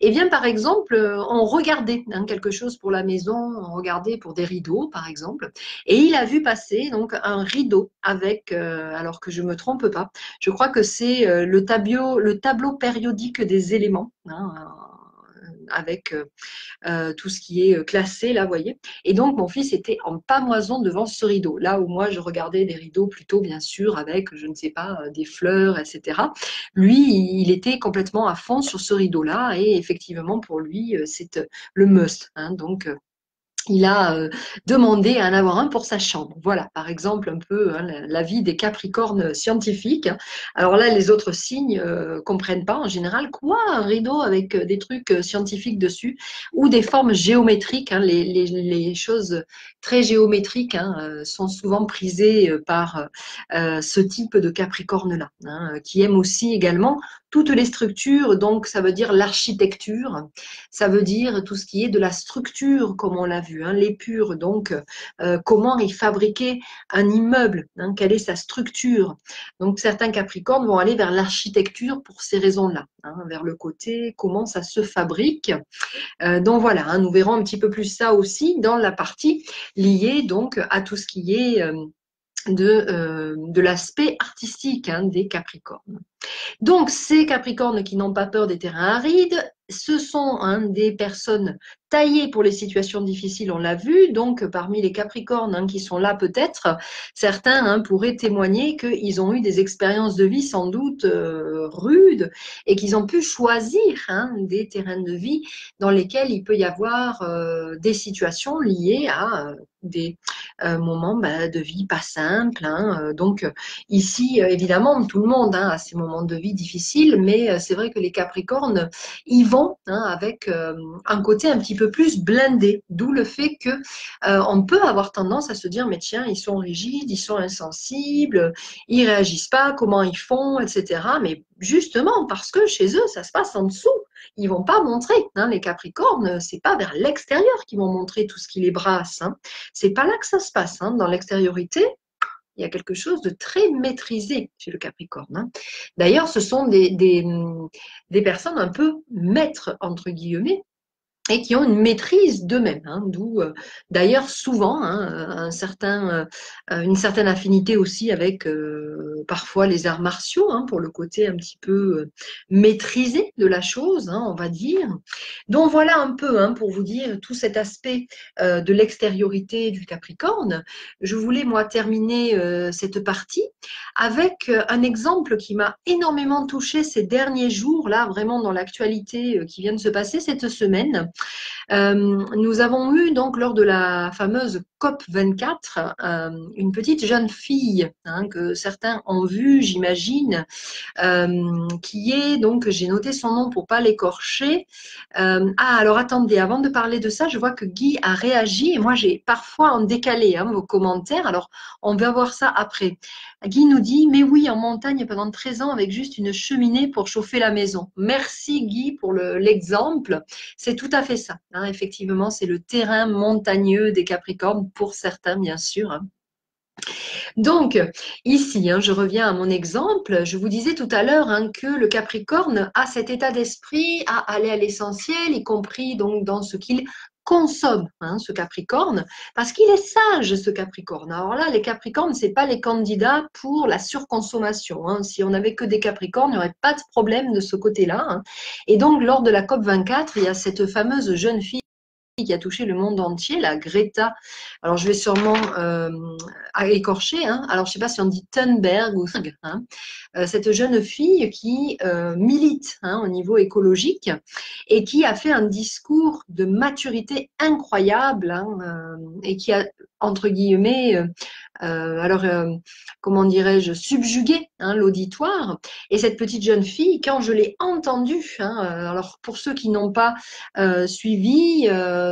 Eh bien, par exemple, on regardait quelque chose pour la maison, on regardait pour des rideaux, par exemple, et il a vu passer donc un rideau avec, alors que je me trompe pas, je crois que c'est le tableau périodique des éléments, hein, avec tout ce qui est classé, là, vous voyez. Et donc, mon fils était en pamoison devant ce rideau. Là où moi, je regardais des rideaux plutôt, bien sûr, avec, je ne sais pas, des fleurs, etc. Lui, il était complètement à fond sur ce rideau-là. Et effectivement, pour lui, c'est le must, hein. Donc, il a demandé à en avoir un pour sa chambre. Voilà, par exemple, un peu hein, la vie des capricornes scientifiques. Alors là, les autres signes comprennent pas en général quoi, un rideau avec des trucs scientifiques dessus ou des formes géométriques. Hein, les choses très géométriques hein, sont souvent prisées par ce type de capricorne-là, hein, qui aime aussi également toutes les structures. Donc, ça veut dire l'architecture, ça veut dire tout ce qui est de la structure, comme on l'a vu, hein, l'épure, donc comment il fabriquait un immeuble, hein, quelle est sa structure. Donc certains Capricornes vont aller vers l'architecture pour ces raisons-là, hein, vers le côté comment ça se fabrique. Donc voilà, hein, nous verrons un petit peu plus ça aussi dans la partie liée donc à tout ce qui est de l'aspect artistique hein, des Capricornes. Donc, ces Capricornes qui n'ont pas peur des terrains arides, ce sont hein, des personnes taillées pour les situations difficiles, on l'a vu. Donc, parmi les Capricornes hein, qui sont là peut-être, certains hein, pourraient témoigner qu'ils ont eu des expériences de vie sans doute rudes et qu'ils ont pu choisir hein, des terrains de vie dans lesquels il peut y avoir des situations liées à des moments bah, de vie pas simples. Hein. Donc, ici, évidemment, tout le monde hein, a ses moments de vie difficiles, mais c'est vrai que les Capricornes y vont hein, avec un côté un petit peu plus blindé, d'où le fait que on peut avoir tendance à se dire mais tiens, ils sont rigides, ils sont insensibles, ils réagissent pas, comment ils font, etc. Mais justement parce que chez eux, ça se passe en dessous. Ils vont pas montrer. Hein, les Capricornes, c'est pas vers l'extérieur qu'ils vont montrer tout ce qui les brasse. Hein. C'est pas là que ça se passe. Hein. Dans l'extériorité, il y a quelque chose de très maîtrisé chez le Capricorne. Hein. D'ailleurs, ce sont des personnes un peu maîtres, entre guillemets, et qui ont une maîtrise d'eux-mêmes, hein, d'où d'ailleurs souvent hein, une certaine affinité aussi avec parfois les arts martiaux, hein, pour le côté un petit peu maîtrisé de la chose, hein, on va dire. Donc voilà un peu hein, pour vous dire tout cet aspect de l'extériorité du Capricorne. Je voulais moi terminer cette partie avec un exemple qui m'a énormément touchée ces derniers jours, là vraiment dans l'actualité qui vient de se passer cette semaine. Nous avons eu donc lors de la fameuse COP24 une petite jeune fille hein, que certains ont vue, j'imagine, qui est donc, j'ai noté son nom pour pas l'écorcher. Alors attendez, avant de parler de ça, je vois que Guy a réagi et moi j'ai parfois en décalé hein, vos commentaires. Alors on va voir ça après. Guy nous dit, mais oui, en montagne pendant 13 ans avec juste une cheminée pour chauffer la maison. Merci Guy pour l'exemple. C'est tout à fait ça. Hein, effectivement, c'est le terrain montagneux des Capricornes pour certains, bien sûr. Hein. Donc, ici, hein, je reviens à mon exemple. Je vous disais tout à l'heure hein, que le Capricorne a cet état d'esprit à aller à l'essentiel, y compris donc dans ce qu'il consomme, hein, ce Capricorne, parce qu'il est sage, ce Capricorne. Alors là, les Capricornes, c'est pas les candidats pour la surconsommation. Hein. Si on n'avait que des Capricornes, il n'y aurait pas de problème de ce côté-là. Hein. Et donc, lors de la COP24, il y a cette fameuse jeune fille qui a touché le monde entier, la Greta. Alors, je vais sûrement écorcher. Hein. Alors, je ne sais pas si on dit Thunberg ou hein. Cette jeune fille qui milite hein, au niveau écologique et qui a fait un discours de maturité incroyable hein, et qui a, entre guillemets, comment dirais-je, subjugué hein, l'auditoire. Et cette petite jeune fille, quand je l'ai entendue, hein, alors pour ceux qui n'ont pas suivi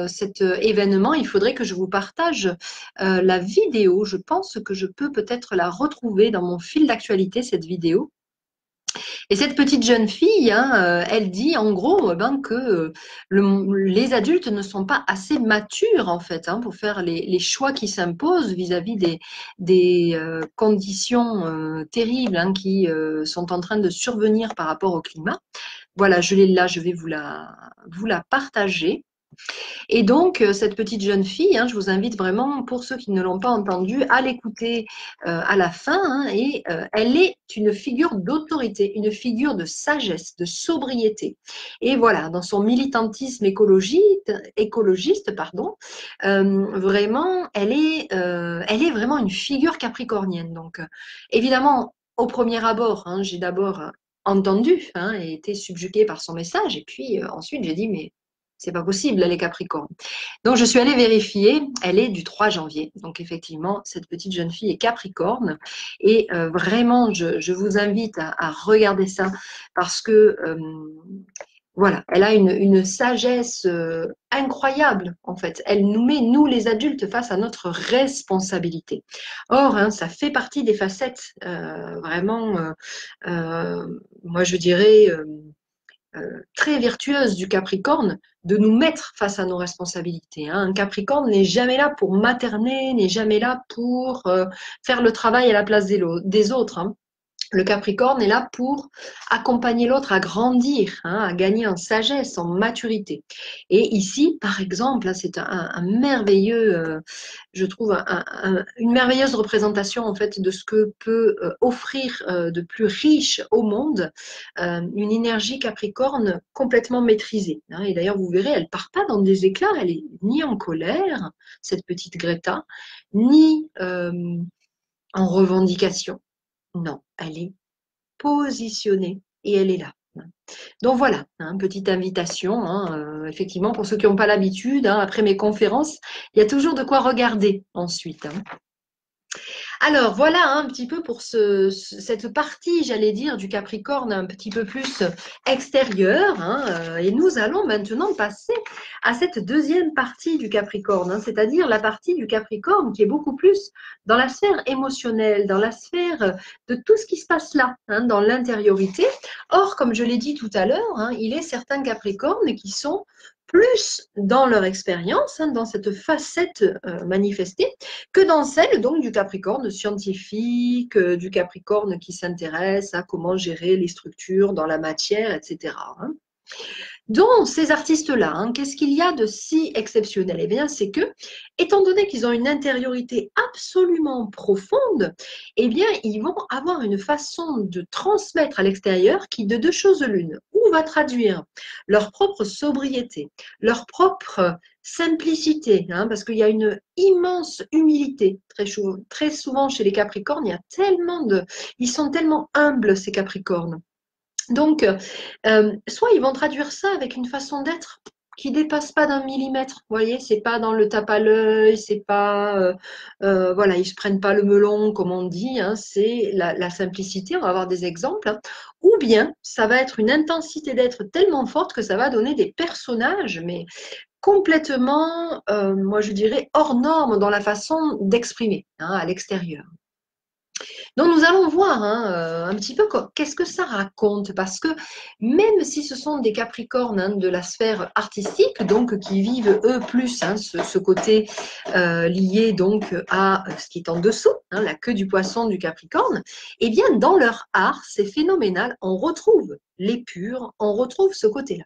cet événement, il faudrait que je vous partage la vidéo. Je pense que je peux peut-être la retrouver dans mon fil d'actualité, cette vidéo. Et cette petite jeune fille, hein, elle dit en gros ben, que les adultes ne sont pas assez matures en fait hein, pour faire les choix qui s'imposent vis-à-vis des conditions terribles hein, qui sont en train de survenir par rapport au climat. Voilà, je l'ai là, je vais vous la partager. Et donc, cette petite jeune fille, hein, je vous invite vraiment, pour ceux qui ne l'ont pas entendue, à l'écouter à la fin. Hein, et elle est une figure d'autorité, une figure de sagesse, de sobriété. Et voilà, dans son militantisme écologiste, pardon, vraiment, elle est vraiment une figure capricornienne. Donc, évidemment, au premier abord, hein, j'ai d'abord entendu hein, et été subjuguée par son message. Et puis ensuite, j'ai dit, mais c'est pas possible, elle est Capricorne. Donc, je suis allée vérifier, elle est du 3 janvier. Donc, effectivement, cette petite jeune fille est Capricorne. Et vraiment, je vous invite à regarder ça parce que, voilà, elle a une sagesse incroyable, en fait. Elle nous met, nous les adultes, face à notre responsabilité. Or, hein, ça fait partie des facettes, vraiment, moi je dirais, très vertueuse du Capricorne de nous mettre face à nos responsabilités. Hein. Un Capricorne n'est jamais là pour materner, n'est jamais là pour faire le travail à la place des autres. Hein. Le Capricorne est là pour accompagner l'autre à grandir, hein, à gagner en sagesse, en maturité. Et ici, par exemple, là, c'est un merveilleux, je trouve, une merveilleuse représentation en fait de ce que peut offrir de plus riche au monde une énergie Capricorne complètement maîtrisée. Hein. Et d'ailleurs, vous verrez, elle part pas dans des éclats, elle est ni en colère, cette petite Greta, ni en revendication. Non, elle est positionnée et elle est là. Donc voilà, hein, petite invitation, hein, effectivement, pour ceux qui n'ont pas l'habitude, hein, après mes conférences, il y a toujours de quoi regarder ensuite. Hein. Alors voilà hein, un petit peu pour cette partie, j'allais dire, du Capricorne un petit peu plus extérieure. Hein, et nous allons maintenant passer à cette deuxième partie du Capricorne, hein, c'est-à-dire la partie du Capricorne qui est beaucoup plus dans la sphère émotionnelle, dans la sphère de tout ce qui se passe là, hein, dans l'intériorité. Or, comme je l'ai dit tout à l'heure, hein, il est certains Capricornes qui sont plus dans leur expérience, hein, dans cette facette manifestée, que dans celle donc du Capricorne scientifique, du Capricorne qui s'intéresse à comment gérer les structures dans la matière, etc. Hein. Donc, ces artistes-là, hein, qu'est-ce qu'il y a de si exceptionnel? Eh bien, c'est que, étant donné qu'ils ont une intériorité absolument profonde, eh bien, ils vont avoir une façon de transmettre à l'extérieur qui, de deux choses l'une, ou va traduire leur propre sobriété, leur propre simplicité, hein, parce qu'il y a une immense humilité très souvent chez les Capricornes, il y a tellement de, ils sont tellement humbles ces Capricornes. Donc, soit ils vont traduire ça avec une façon d'être qui dépasse pas d'un millimètre. Vous voyez, c'est pas dans le tape à l'œil, c'est pas, voilà, ils se prennent pas le melon comme on dit. Hein, c'est la simplicité. On va avoir des exemples. Hein. Ou bien, ça va être une intensité d'être tellement forte que ça va donner des personnages, mais complètement, moi je dirais hors norme dans la façon d'exprimer hein, à l'extérieur. Donc nous allons voir hein, un petit peu qu'est-ce que ça raconte, parce que même si ce sont des Capricornes hein, de la sphère artistique, donc qui vivent eux plus hein, ce côté lié donc à ce qui est en dessous, hein, la queue du poisson du Capricorne, eh bien dans leur art, c'est phénoménal, on retrouve l'épure, on retrouve ce côté-là.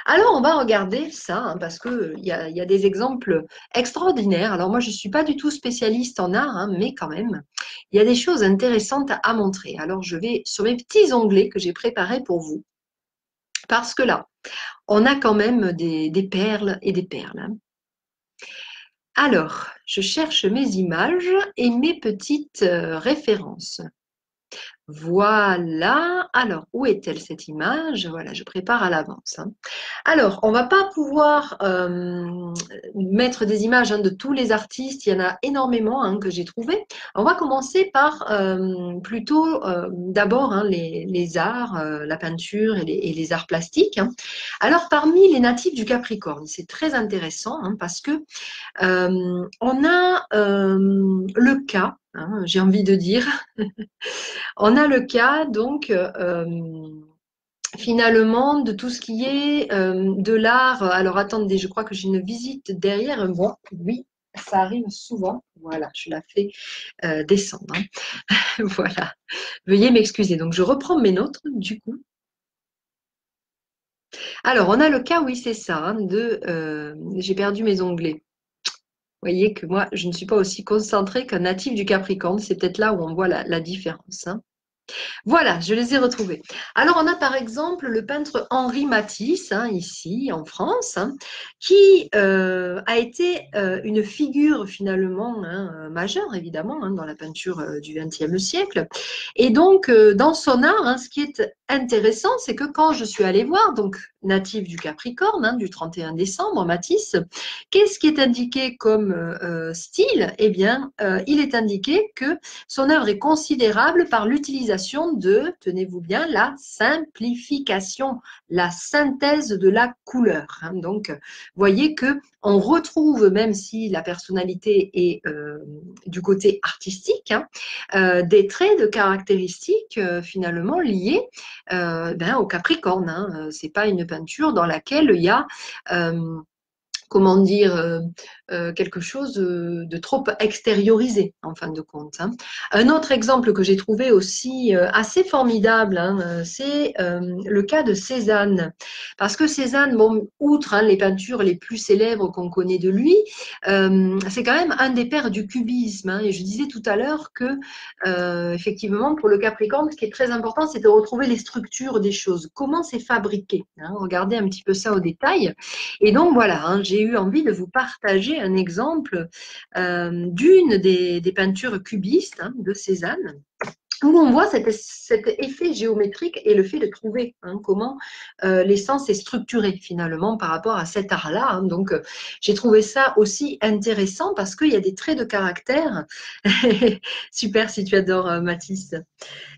Alors, on va regarder ça, hein, parce qu'il y a des exemples extraordinaires. Alors, moi, je ne suis pas du tout spécialiste en art, hein, mais quand même, il y a des choses intéressantes à montrer. Alors, je vais sur mes petits onglets que j'ai préparés pour vous, parce que là, on a quand même des perles et des perles. Hein. Alors, je cherche mes images et mes petites références. Voilà. Alors, où est-elle cette image? Voilà, je prépare à l'avance. Hein. Alors, on va pas pouvoir mettre des images hein, de tous les artistes. Il y en a énormément hein, que j'ai trouvé. On va commencer par plutôt d'abord hein, les arts, la peinture et les arts plastiques. Hein. Alors, parmi les natifs du Capricorne, c'est très intéressant hein, parce que on a le cas, hein, j'ai envie de dire, on a le cas donc finalement de tout ce qui est de l'art. Alors attendez, je crois que j'ai une visite derrière moi. Oui, ça arrive souvent. Voilà, je la fais descendre. Hein. Voilà. Veuillez m'excuser. Donc je reprends mes notes du coup. Alors, on a le cas, oui, c'est ça, hein, j'ai perdu mes onglets. Vous voyez que moi, je ne suis pas aussi concentrée qu'un natif du Capricorne. C'est peut-être là où on voit la différence, hein. Voilà, je les ai retrouvés. Alors, on a par exemple le peintre Henri Matisse, hein, ici en France, hein, qui a été une figure finalement, hein, majeure, évidemment, hein, dans la peinture du XXe siècle. Et donc, dans son art, hein, ce qui est intéressant, c'est que quand je suis allée voir, donc natif du Capricorne, hein, du 31 décembre, Matisse, qu'est-ce qui est indiqué comme style? Eh bien, il est indiqué que son œuvre est considérable par l'utilisation de, tenez-vous bien, la simplification, la synthèse de la couleur, hein. Donc, voyez que on retrouve, même si la personnalité est du côté artistique, hein, des traits de caractéristiques finalement liés au Capricorne, hein. C'est pas une peinture dans laquelle il y a comment dire, quelque chose de trop extériorisé, en fin de compte, hein. Un autre exemple que j'ai trouvé aussi assez formidable, hein, c'est le cas de Cézanne. Parce que Cézanne, bon, outre hein, les peintures les plus célèbres qu'on connaît de lui, c'est quand même un des pères du cubisme, hein. Et je disais tout à l'heure que, effectivement, pour le Capricorne, ce qui est très important, c'est de retrouver les structures des choses. Comment c'est fabriqué, hein. Regardez un petit peu ça au détail. Et donc voilà, hein, j'ai eu envie de vous partager un exemple d'une des peintures cubistes, hein, de Cézanne, où on voit cet effet géométrique et le fait de trouver, hein, comment l'essence est structurée finalement par rapport à cet art-là, hein. Donc j'ai trouvé ça aussi intéressant parce qu'il y a des traits de caractère. Super si tu adores Matisse.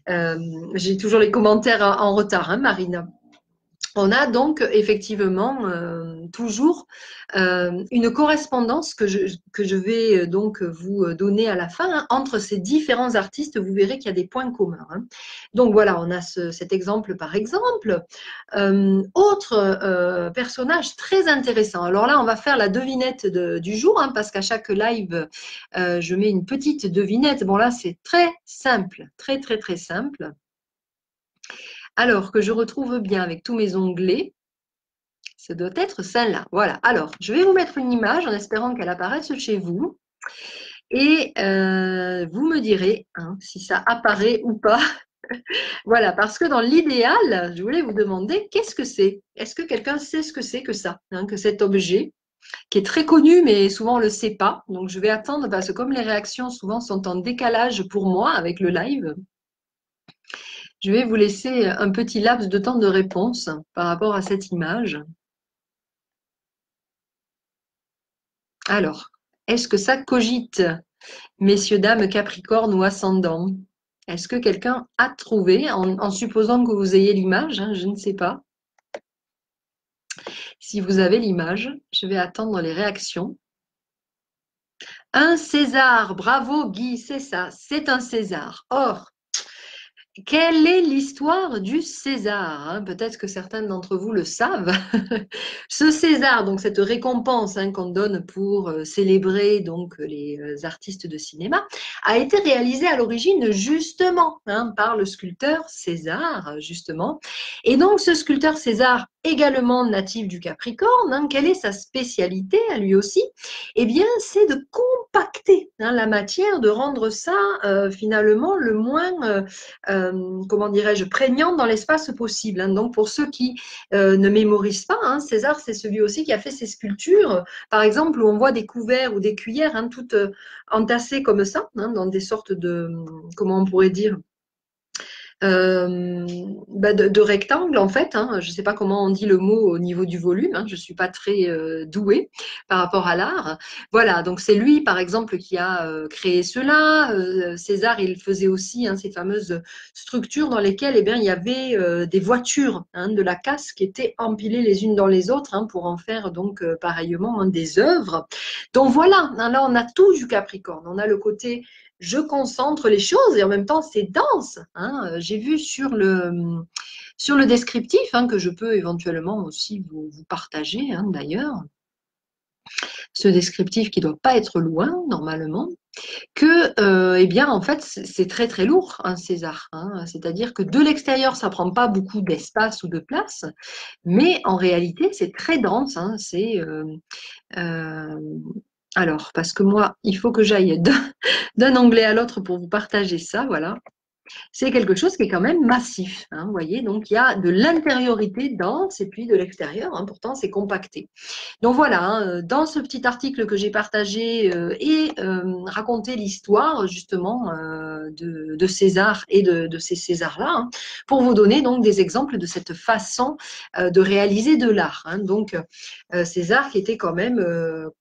J'ai toujours les commentaires en retard, hein, Marine. On a donc effectivement toujours une correspondance que je vais donc vous donner à la fin, hein, entre ces différents artistes. Vous verrez qu'il y a des points communs, hein. Donc voilà, on a cet exemple par exemple. Autre personnage très intéressant. Alors là, on va faire la devinette du jour, hein, parce qu'à chaque live, je mets une petite devinette. Bon là, c'est très simple, très très très simple. Alors que je retrouve bien avec tous mes onglets. Ça doit être celle-là. Voilà. Alors, je vais vous mettre une image en espérant qu'elle apparaisse chez vous. Et vous me direz hein, si ça apparaît ou pas. Voilà, parce que dans l'idéal, je voulais vous demander qu'est-ce que c'est? Est-ce que quelqu'un sait ce que c'est que ça, hein, que cet objet, qui est très connu, mais souvent on ne le sait pas. Donc, je vais attendre parce que comme les réactions souvent sont en décalage pour moi avec le live, je vais vous laisser un petit laps de temps de réponse par rapport à cette image. Alors, est-ce que ça cogite, messieurs, dames, Capricorne ou ascendant? Est-ce que quelqu'un a trouvé, en supposant que vous ayez l'image, hein, je ne sais pas. Si vous avez l'image, je vais attendre les réactions. Un César, bravo Guy, c'est ça, c'est un César. Or, quelle est l'histoire du César, hein? Peut-être que certains d'entre vous le savent. Ce César, donc cette récompense hein, qu'on donne pour célébrer donc les artistes de cinéma, a été réalisé à l'origine justement hein, par le sculpteur César, justement. Et donc ce sculpteur César, également natif du Capricorne, hein, quelle est sa spécialité à lui aussi? Eh bien, c'est de compacter hein, la matière, de rendre ça finalement le moins comment dirais-je, prégnante dans l'espace possible, hein. Donc, pour ceux qui ne mémorisent pas, hein, César, c'est celui aussi qui a fait ces sculptures, par exemple, où on voit des couverts ou des cuillères hein, toutes entassées comme ça, hein, dans des sortes de, comment on pourrait dire, de rectangle en fait, hein. Je ne sais pas comment on dit le mot au niveau du volume, hein. Je ne suis pas très douée par rapport à l'art. Voilà, donc c'est lui par exemple qui a créé cela. César, il faisait aussi hein, ces fameuses structures dans lesquelles eh bien, il y avait des voitures hein, de la casse qui étaient empilées les unes dans les autres hein, pour en faire donc pareillement hein, des œuvres. Donc voilà, hein, là on a tout du Capricorne. On a le côté je concentre les choses et en même temps c'est dense, hein. J'ai vu sur le descriptif hein, que je peux éventuellement aussi vous partager hein, d'ailleurs. ce descriptif qui ne doit pas être loin, normalement, que, eh bien, en fait, c'est très, très lourd, un César, hein. C'est-à-dire que de l'extérieur, ça prend pas beaucoup d'espace ou de place, mais en réalité, c'est très dense, hein. Euh, alors, parce que moi, il faut que j'aille d'un onglet à l'autre pour vous partager ça, voilà. C'est quelque chose qui est quand même massif, hein, vous voyez. Donc, il y a de l'intériorité dense et puis de l'extérieur, hein, pourtant, c'est compacté. Donc voilà, hein, dans ce petit article que j'ai partagé et raconté l'histoire justement de César et de ces Césars-là, hein, pour vous donner donc des exemples de cette façon de réaliser de l'art, hein. Donc César qui était quand même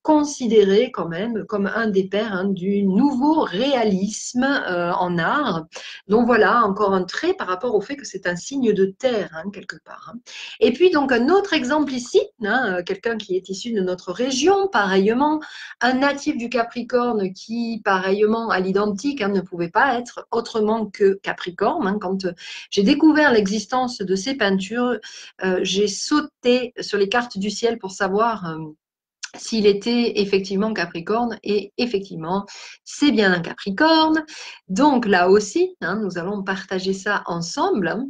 considéré quand même comme un des pères, hein, du nouveau réalisme en art. Donc voilà, encore un trait par rapport au fait que c'est un signe de terre, hein, quelque part, hein. Et puis donc un autre exemple ici, hein, quelqu'un qui est issu de notre région, pareillement, un natif du Capricorne qui, pareillement, à l'identique, hein, ne pouvait pas être autrement que Capricorne, hein. Quand j'ai découvert l'existence de ces peintures, j'ai sauté sur les cartes du ciel pour savoir s'il était effectivement Capricorne, et effectivement, c'est bien un Capricorne. Donc là aussi, hein, nous allons partager ça ensemble, hein.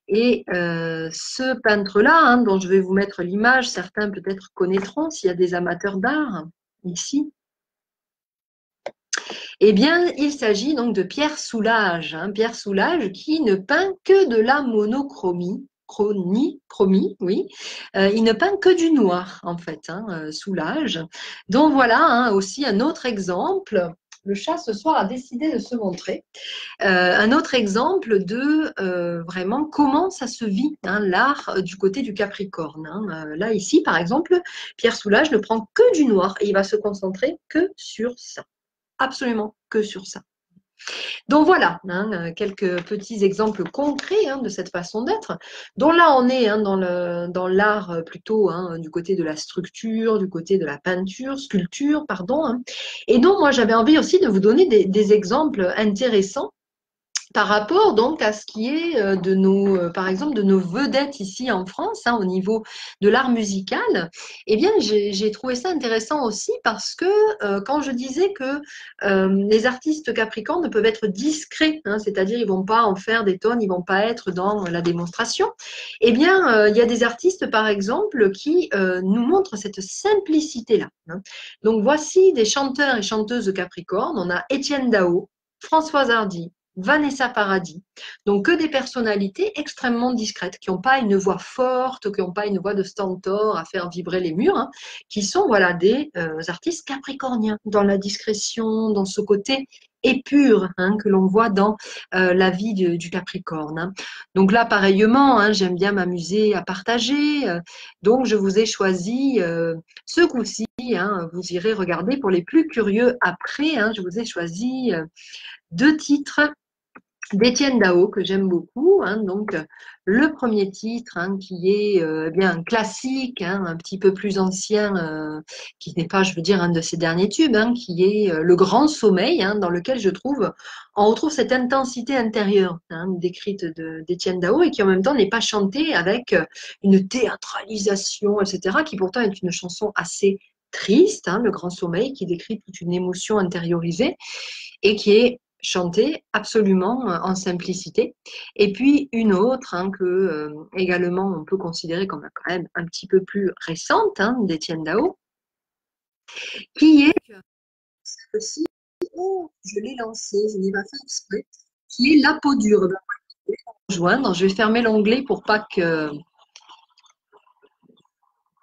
Et ce peintre-là, hein, dont je vais vous mettre l'image, certains peut-être connaîtront s'il y a des amateurs d'art ici. Eh bien, il s'agit donc de Pierre Soulages, hein, Pierre Soulages qui ne peint que de la monochromie. Chromie, oui. Il ne peint que du noir, en fait, hein, Soulages. Donc voilà, hein, aussi un autre exemple. Le chat ce soir a décidé de se montrer. Un autre exemple de vraiment comment ça se vit, hein, l'art du côté du Capricorne, hein. Là, ici, par exemple, Pierre Soulages ne prend que du noir et il va se concentrer que sur ça. Absolument que sur ça. Donc voilà, hein, quelques petits exemples concrets, hein, de cette façon d'être. Donc là, on est, hein, dans l'art plutôt, hein, du côté de la structure, du côté de la peinture, sculpture, pardon, hein. Et donc, moi, j'avais envie aussi de vous donner des exemples intéressants par rapport donc à ce qui est de nos, par exemple, de nos vedettes ici en France, hein, au niveau de l'art musical. Eh bien, j'ai trouvé ça intéressant aussi parce que quand je disais que les artistes capricornes peuvent être discrets, hein, c'est-à-dire ils vont pas en faire des tonnes, ils vont pas être dans la démonstration. Eh bien, il y a des artistes, par exemple, qui nous montrent cette simplicité-là, hein. Donc, voici des chanteurs et chanteuses capricornes. On a Étienne Dao, Françoise Hardy, Vanessa Paradis. Donc, que des personnalités extrêmement discrètes, qui n'ont pas une voix forte, qui n'ont pas une voix de stentor à faire vibrer les murs, hein, qui sont voilà, des artistes capricorniens, dans la discrétion, dans ce côté épur, hein, que l'on voit dans la vie du Capricorne, hein. Donc là, pareillement, hein, j'aime bien m'amuser à partager. Donc, je vous ai choisi ce coup-ci, hein, vous irez regarder pour les plus curieux après, hein, je vous ai choisi deux titres d'Étienne Dao que j'aime beaucoup, hein. Donc le premier titre, hein, qui est bien un classique, hein, un petit peu plus ancien, qui n'est pas, je veux dire, un de ses derniers tubes, hein, qui est Le Grand Sommeil, hein, dans lequel on retrouve cette intensité intérieure, hein, décrite d'Étienne Dao et qui en même temps n'est pas chantée avec une théâtralisation, etc., qui pourtant est une chanson assez triste, hein, Le Grand Sommeil, qui décrit toute une émotion intériorisée et qui est chantée absolument en simplicité. Et puis une autre, hein, que également on peut considérer comme quand même un petit peu plus récente, hein, d'Étienne Dao, qui est aussi, oh, je l'ai lancé, je n'ai pas fait exprès, qui est La peau dure. Rejoindre. Je vais fermer l'onglet pour pas que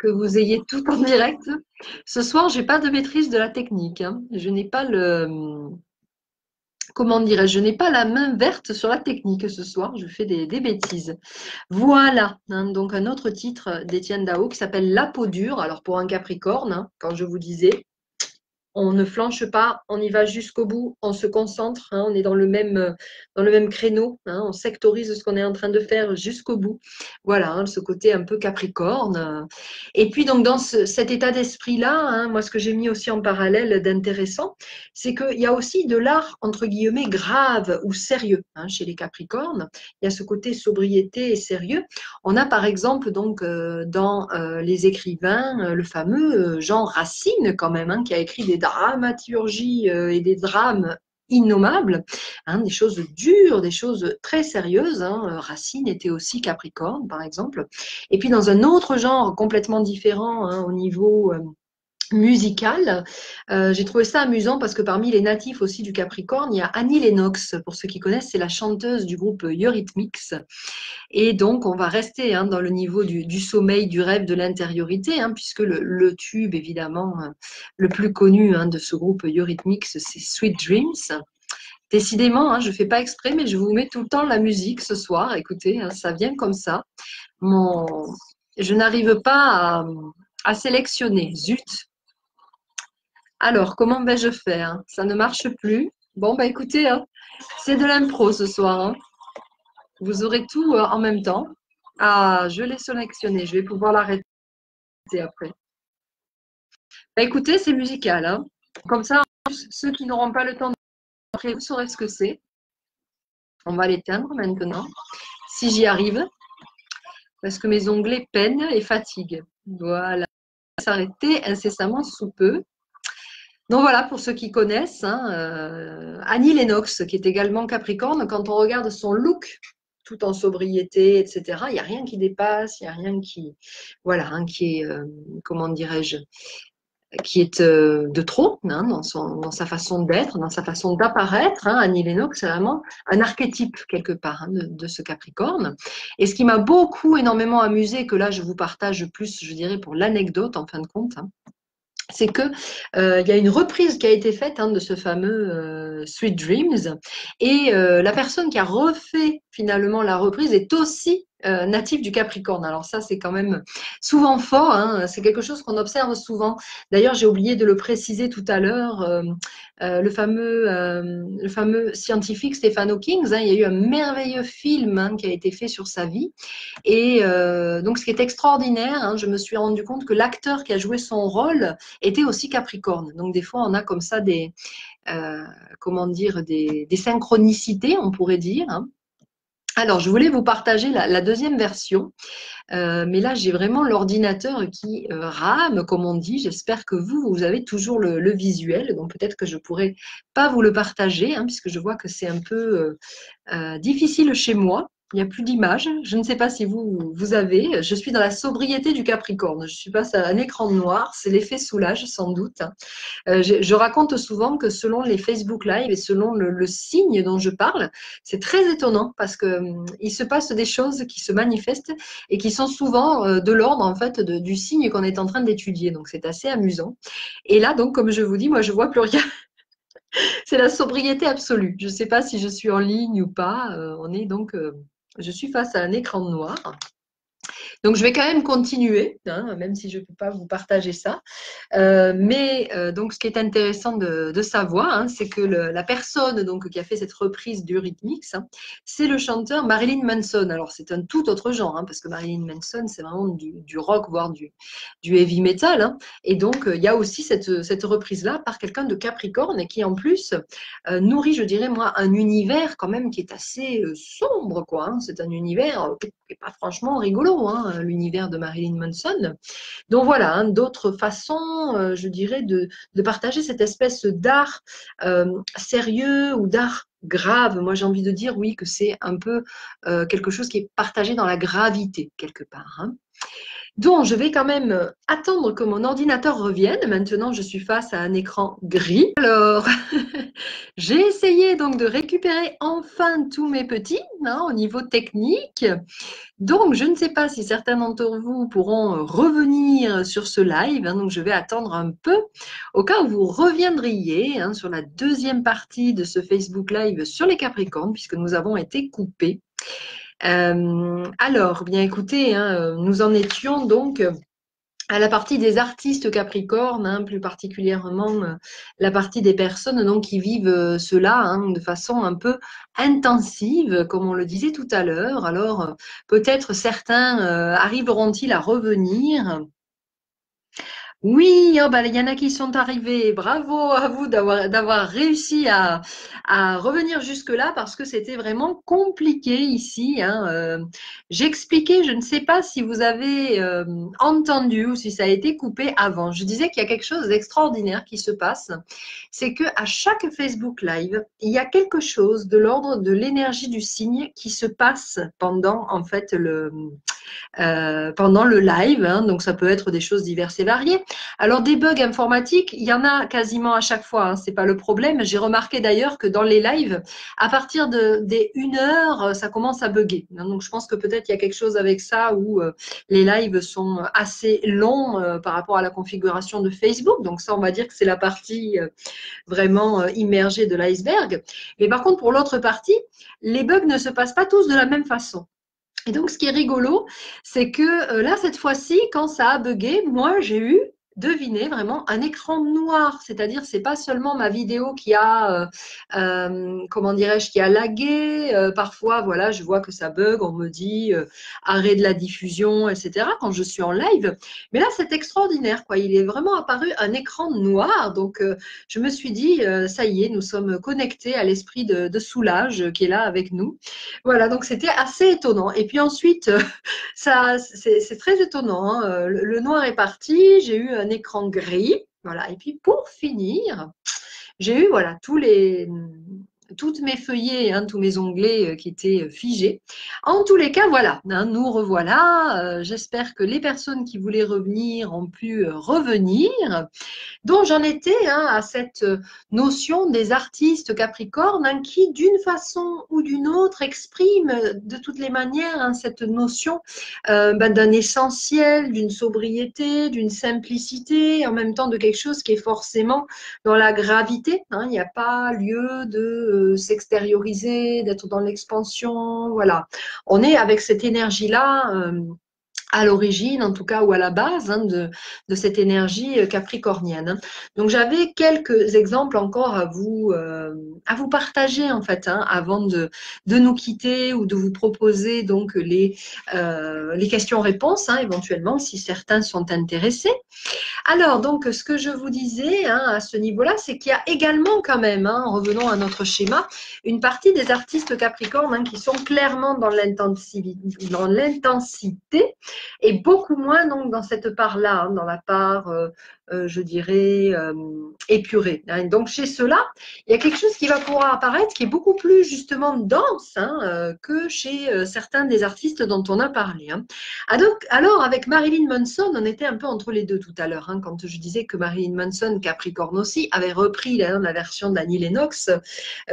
vous ayez tout en direct. Ce soir, j'ai pas de maîtrise de la technique, hein. Je n'ai pas comment dirais-je, je n'ai pas la main verte sur la technique ce soir, je fais des bêtises. Voilà, hein, donc un autre titre d'Étienne Dao qui s'appelle La peau dure. Alors pour un Capricorne, hein, quand je vous disais, on ne flanche pas, on y va jusqu'au bout, on se concentre, hein, on est dans le même créneau, hein, on sectorise ce qu'on est en train de faire jusqu'au bout. Voilà, hein, ce côté un peu Capricorne. Et puis donc dans cet état d'esprit-là, hein, moi ce que j'ai mis aussi en parallèle d'intéressant, c'est qu'il y a aussi de l'art entre guillemets grave ou sérieux, hein, chez les Capricornes. Il y a ce côté sobriété et sérieux. On a par exemple donc dans les écrivains le fameux Jean Racine quand même, hein, qui a écrit des dramaturgies et des drames innommables, hein, des choses dures, des choses très sérieuses. Hein. Racine était aussi Capricorne, par exemple. Et puis dans un autre genre complètement différent, hein, au niveau musical, j'ai trouvé ça amusant parce que parmi les natifs aussi du Capricorne, il y a Annie Lennox. Pour ceux qui connaissent, c'est la chanteuse du groupe Eurythmics. Et donc, on va rester hein, dans le niveau du sommeil, du rêve, de l'intériorité, hein, puisque le tube, évidemment, le plus connu hein, de ce groupe Eurythmics, c'est Sweet Dreams. Décidément, hein, je ne fais pas exprès, mais je vous mets tout le temps la musique ce soir. Écoutez, hein, ça vient comme ça. Mon... Je n'arrive pas à sélectionner. Zut. Alors, comment vais-je faire? Ça ne marche plus. Bon, bah écoutez, hein, c'est de l'impro ce soir. Hein. Vous aurez tout en même temps. Ah, je l'ai sélectionné. Je vais pouvoir l'arrêter après. Bah, écoutez, c'est musical. Hein. Comme ça, ceux qui n'auront pas le temps de vous saurez ce que c'est. On va l'éteindre maintenant. Si j'y arrive. Parce que mes onglets peinent et fatiguent. Voilà. S'arrêter incessamment sous peu. Donc voilà, pour ceux qui connaissent, hein, Annie Lennox, qui est également Capricorne, quand on regarde son look, tout en sobriété, etc., il n'y a rien qui dépasse, il n'y a rien qui, voilà, hein, qui est, comment dirais-je, qui est de trop hein, dans sa façon d'être, dans sa façon d'apparaître. Hein. Annie Lennox, c'est vraiment un archétype quelque part hein, de ce Capricorne. Et ce qui m'a beaucoup, énormément amusé, que là je vous partage plus, je dirais, pour l'anecdote en fin de compte, hein, c'est que il y a une reprise qui a été faite hein, de ce fameux Sweet Dreams et la personne qui a refait finalement la reprise est aussi natif du Capricorne. Alors ça, c'est quand même souvent fort. Hein, c'est quelque chose qu'on observe souvent. D'ailleurs, j'ai oublié de le préciser tout à l'heure. Le fameux scientifique Stephen Hawking, hein, il y a eu un merveilleux film hein, qui a été fait sur sa vie. Et donc, ce qui est extraordinaire, hein, je me suis rendu compte que l'acteur qui a joué son rôle était aussi Capricorne. Donc, des fois, on a comme ça comment dire, des synchronicités, on pourrait dire. Hein. Alors, je voulais vous partager la deuxième version, mais là, j'ai vraiment l'ordinateur qui rame, comme on dit. J'espère que vous avez toujours le visuel, donc peut-être que je pourrais pas vous le partager, hein, puisque je vois que c'est un peu difficile chez moi. Il n'y a plus d'images. Je ne sais pas si vous avez. Je suis dans la sobriété du Capricorne. Je suis face à un écran noir. C'est l'effet soulage, sans doute. Je raconte souvent que selon les Facebook Live et selon le signe dont je parle, c'est très étonnant parce que il se passe des choses qui se manifestent et qui sont souvent de l'ordre en fait du signe qu'on est en train d'étudier. Donc c'est assez amusant. Et là donc comme je vous dis, moi je vois plus rien. C'est la sobriété absolue. Je ne sais pas si je suis en ligne ou pas. On est donc, je suis face à un écran noir. Donc, je vais quand même continuer, hein, même si je ne peux pas vous partager ça. Donc, ce qui est intéressant de savoir, hein, c'est que la personne donc, qui a fait cette reprise d'Eurythmics, hein, c'est le chanteur Marilyn Manson. Alors, c'est un tout autre genre, hein, parce que Marilyn Manson, c'est vraiment du rock, voire du heavy metal. Hein. Et donc, il y a aussi cette reprise-là par quelqu'un de Capricorne et qui, en plus, nourrit, je dirais, moi, un univers quand même qui est assez sombre, quoi. Hein. C'est un univers qui n'est pas franchement rigolo, hein, l'univers de Marilyn Manson. Donc voilà, hein, d'autres façons, je dirais, de partager cette espèce d'art sérieux ou d'art grave. Moi, j'ai envie de dire, oui, que c'est un peu quelque chose qui est partagé dans la gravité, quelque part. Hein. Donc, je vais quand même attendre que mon ordinateur revienne. Maintenant, je suis face à un écran gris. Alors, j'ai essayé donc de récupérer enfin tous mes petits hein, au niveau technique. Donc, je ne sais pas si certains d'entre vous pourront revenir sur ce live. Hein, donc, je vais attendre un peu au cas où vous reviendriez hein, sur la deuxième partie de ce Facebook Live sur les Capricornes, puisque nous avons été coupés. Alors, bien écoutez, hein, nous en étions donc à la partie des artistes Capricorne, hein, plus particulièrement la partie des personnes donc, qui vivent cela hein, de façon un peu intensive, comme on le disait tout à l'heure. Alors, peut-être certains arriveront-ils à revenir? Oui, oh bah, il y en a qui sont arrivés. Bravo à vous d'avoir réussi à revenir jusque-là parce que c'était vraiment compliqué ici. Hein. J'expliquais, je ne sais pas si vous avez entendu ou si ça a été coupé avant. Je disais qu'il y a quelque chose d'extraordinaire qui se passe. C'est que à chaque Facebook Live, il y a quelque chose de l'ordre de l'énergie du signe qui se passe pendant en fait pendant le live. Hein, donc, ça peut être des choses diverses et variées. Alors, des bugs informatiques, il y en a quasiment à chaque fois. Hein, c'est pas le problème. J'ai remarqué d'ailleurs que dans les lives, à partir des 1 heure, ça commence à bugger. Hein, donc, je pense que peut-être il y a quelque chose avec ça où les lives sont assez longs par rapport à la configuration de Facebook. Donc, ça, on va dire que c'est la partie vraiment immergée de l'iceberg. Mais par contre, pour l'autre partie, les bugs ne se passent pas tous de la même façon. Et donc, ce qui est rigolo, c'est que là, cette fois-ci, quand ça a bugué, moi, j'ai eu, devinez, vraiment un écran noir. C'est-à-dire, c'est pas seulement ma vidéo qui a, comment dirais-je, qui a lagué. Parfois, voilà, je vois que ça bug, on me dit arrêt de la diffusion, etc. quand je suis en live. Mais là, c'est extraordinaire, quoi. Il est vraiment apparu un écran noir. Donc, je me suis dit, ça y est, nous sommes connectés à l'esprit de Soulage qui est là avec nous. Voilà, donc c'était assez étonnant. Et puis ensuite, ça, c'est très étonnant. Hein. Le noir est parti, j'ai eu un écran gris. Voilà. Et puis pour finir, j'ai eu voilà toutes mes feuillets, hein, tous mes onglets qui étaient figés. En tous les cas, voilà, hein, nous revoilà. J'espère que les personnes qui voulaient revenir ont pu revenir. Donc j'en étais hein, à cette notion des artistes capricornes hein, qui, d'une façon ou d'une autre, expriment de toutes les manières hein, cette notion d'un essentiel, d'une sobriété, d'une simplicité, en même temps de quelque chose qui est forcément dans la gravité. Hein. Il n'y a pas lieu de s'extérioriser, d'être dans l'expansion. Voilà. On est avec cette énergie-là. À l'origine, en tout cas, ou à la base hein, de cette énergie capricornienne. Hein. Donc, j'avais quelques exemples encore à vous partager, en fait, hein, avant de nous quitter ou de vous proposer donc les questions-réponses, hein, éventuellement, si certains sont intéressés. Alors, donc, ce que je vous disais hein, à ce niveau-là, c'est qu'il y a également quand même, hein, revenons à notre schéma, une partie des artistes capricornes hein, qui sont clairement dans l'intensité et beaucoup moins donc dans cette part-là, hein, dans la part, je dirais, épurée. Hein. Donc, chez ceux-là, il y a quelque chose qui va pouvoir apparaître qui est beaucoup plus justement dense hein, que chez certains des artistes dont on a parlé. Hein. Alors, avec Marilyn Manson, on était un peu entre les deux tout à l'heure, hein, quand je disais que Marilyn Manson, Capricorne aussi, avait repris la version d'Annie Lennox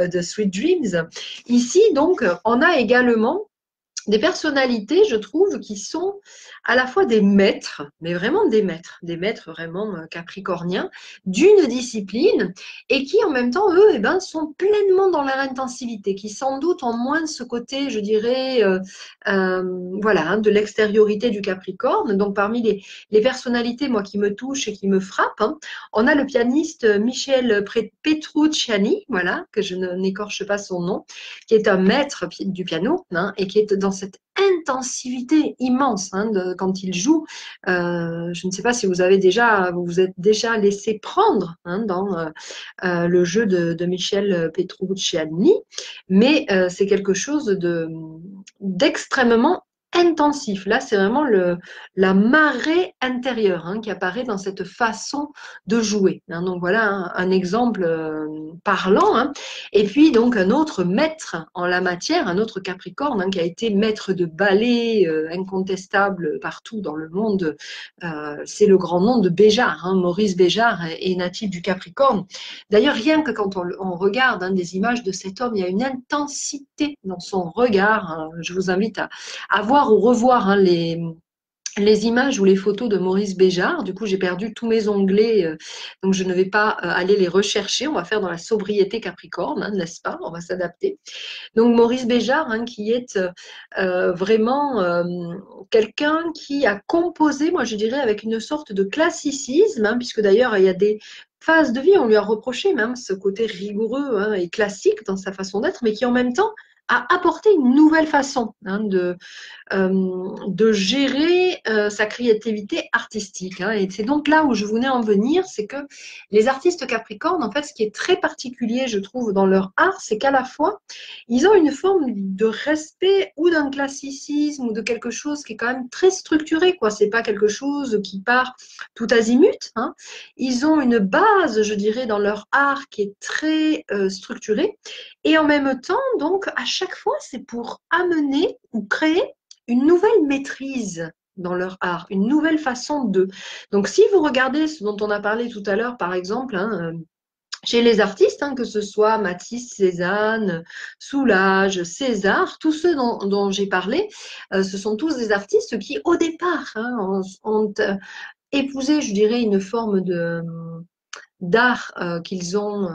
de Sweet Dreams. Ici, donc, on a également des personnalités, je trouve, qui sont à la fois des maîtres, mais vraiment des maîtres vraiment capricorniens, d'une discipline, et qui en même temps, eux, eh ben, sont pleinement dans leur intensivité, qui sans doute ont moins ce côté, je dirais, voilà, hein, de l'extériorité du Capricorne. Donc parmi les personnalités, moi, qui me touchent et qui me frappent, hein, on a le pianiste Michel Petrucciani, voilà, que je n'écorche pas son nom, qui est un maître du piano hein, et qui est dans cette intensivité immense hein, quand il joue. Je ne sais pas si vous vous êtes déjà laissé prendre hein, dans le jeu de Michel Petrucciani, mais c'est quelque chose d'extrêmement intensif. Là, c'est vraiment la marée intérieure hein, qui apparaît dans cette façon de jouer. Hein. Donc voilà un exemple parlant. Hein. Et puis donc un autre maître en la matière, un autre Capricorne hein, qui a été maître de ballet incontestable partout dans le monde, c'est le grand nom de Béjart. Hein. Maurice Béjart est natif du Capricorne. D'ailleurs, rien que quand on regarde hein, des images de cet homme, il y a une intensité dans son regard. Hein. Je vous invite à voir ou revoir hein, les images ou les photos de Maurice Béjart. Du coup, j'ai perdu tous mes onglets, donc je ne vais pas aller les rechercher. On va faire dans la sobriété Capricorne, hein, n'est-ce pas? On va s'adapter. Donc Maurice Béjart, hein, qui est vraiment quelqu'un qui a composé, moi je dirais, avec une sorte de classicisme, hein, puisque d'ailleurs il y a des phases de vie, on lui a reproché même ce côté rigoureux, hein, et classique dans sa façon d'être, mais qui en même temps a apporté une nouvelle façon, hein, de gérer sa créativité artistique, hein. Et c'est donc là où je voulais en venir, c'est que les artistes capricornes, en fait, ce qui est très particulier, je trouve, dans leur art, c'est qu'à la fois, ils ont une forme de respect ou d'un classicisme ou de quelque chose qui est quand même très structuré, quoi. C'est pas quelque chose qui part tout azimut, hein. Ils ont une base, je dirais, dans leur art qui est très structurée. Et en même temps, donc, à chaque fois, c'est pour amener ou créer une nouvelle maîtrise dans leur art, une nouvelle façon de. Donc, si vous regardez ce dont on a parlé tout à l'heure, par exemple, hein, chez les artistes, hein, que ce soit Matisse, Cézanne, Soulages, César, tous ceux dont j'ai parlé, ce sont tous des artistes qui, au départ, hein, ont épousé, je dirais, une forme de d'art qu'ils ont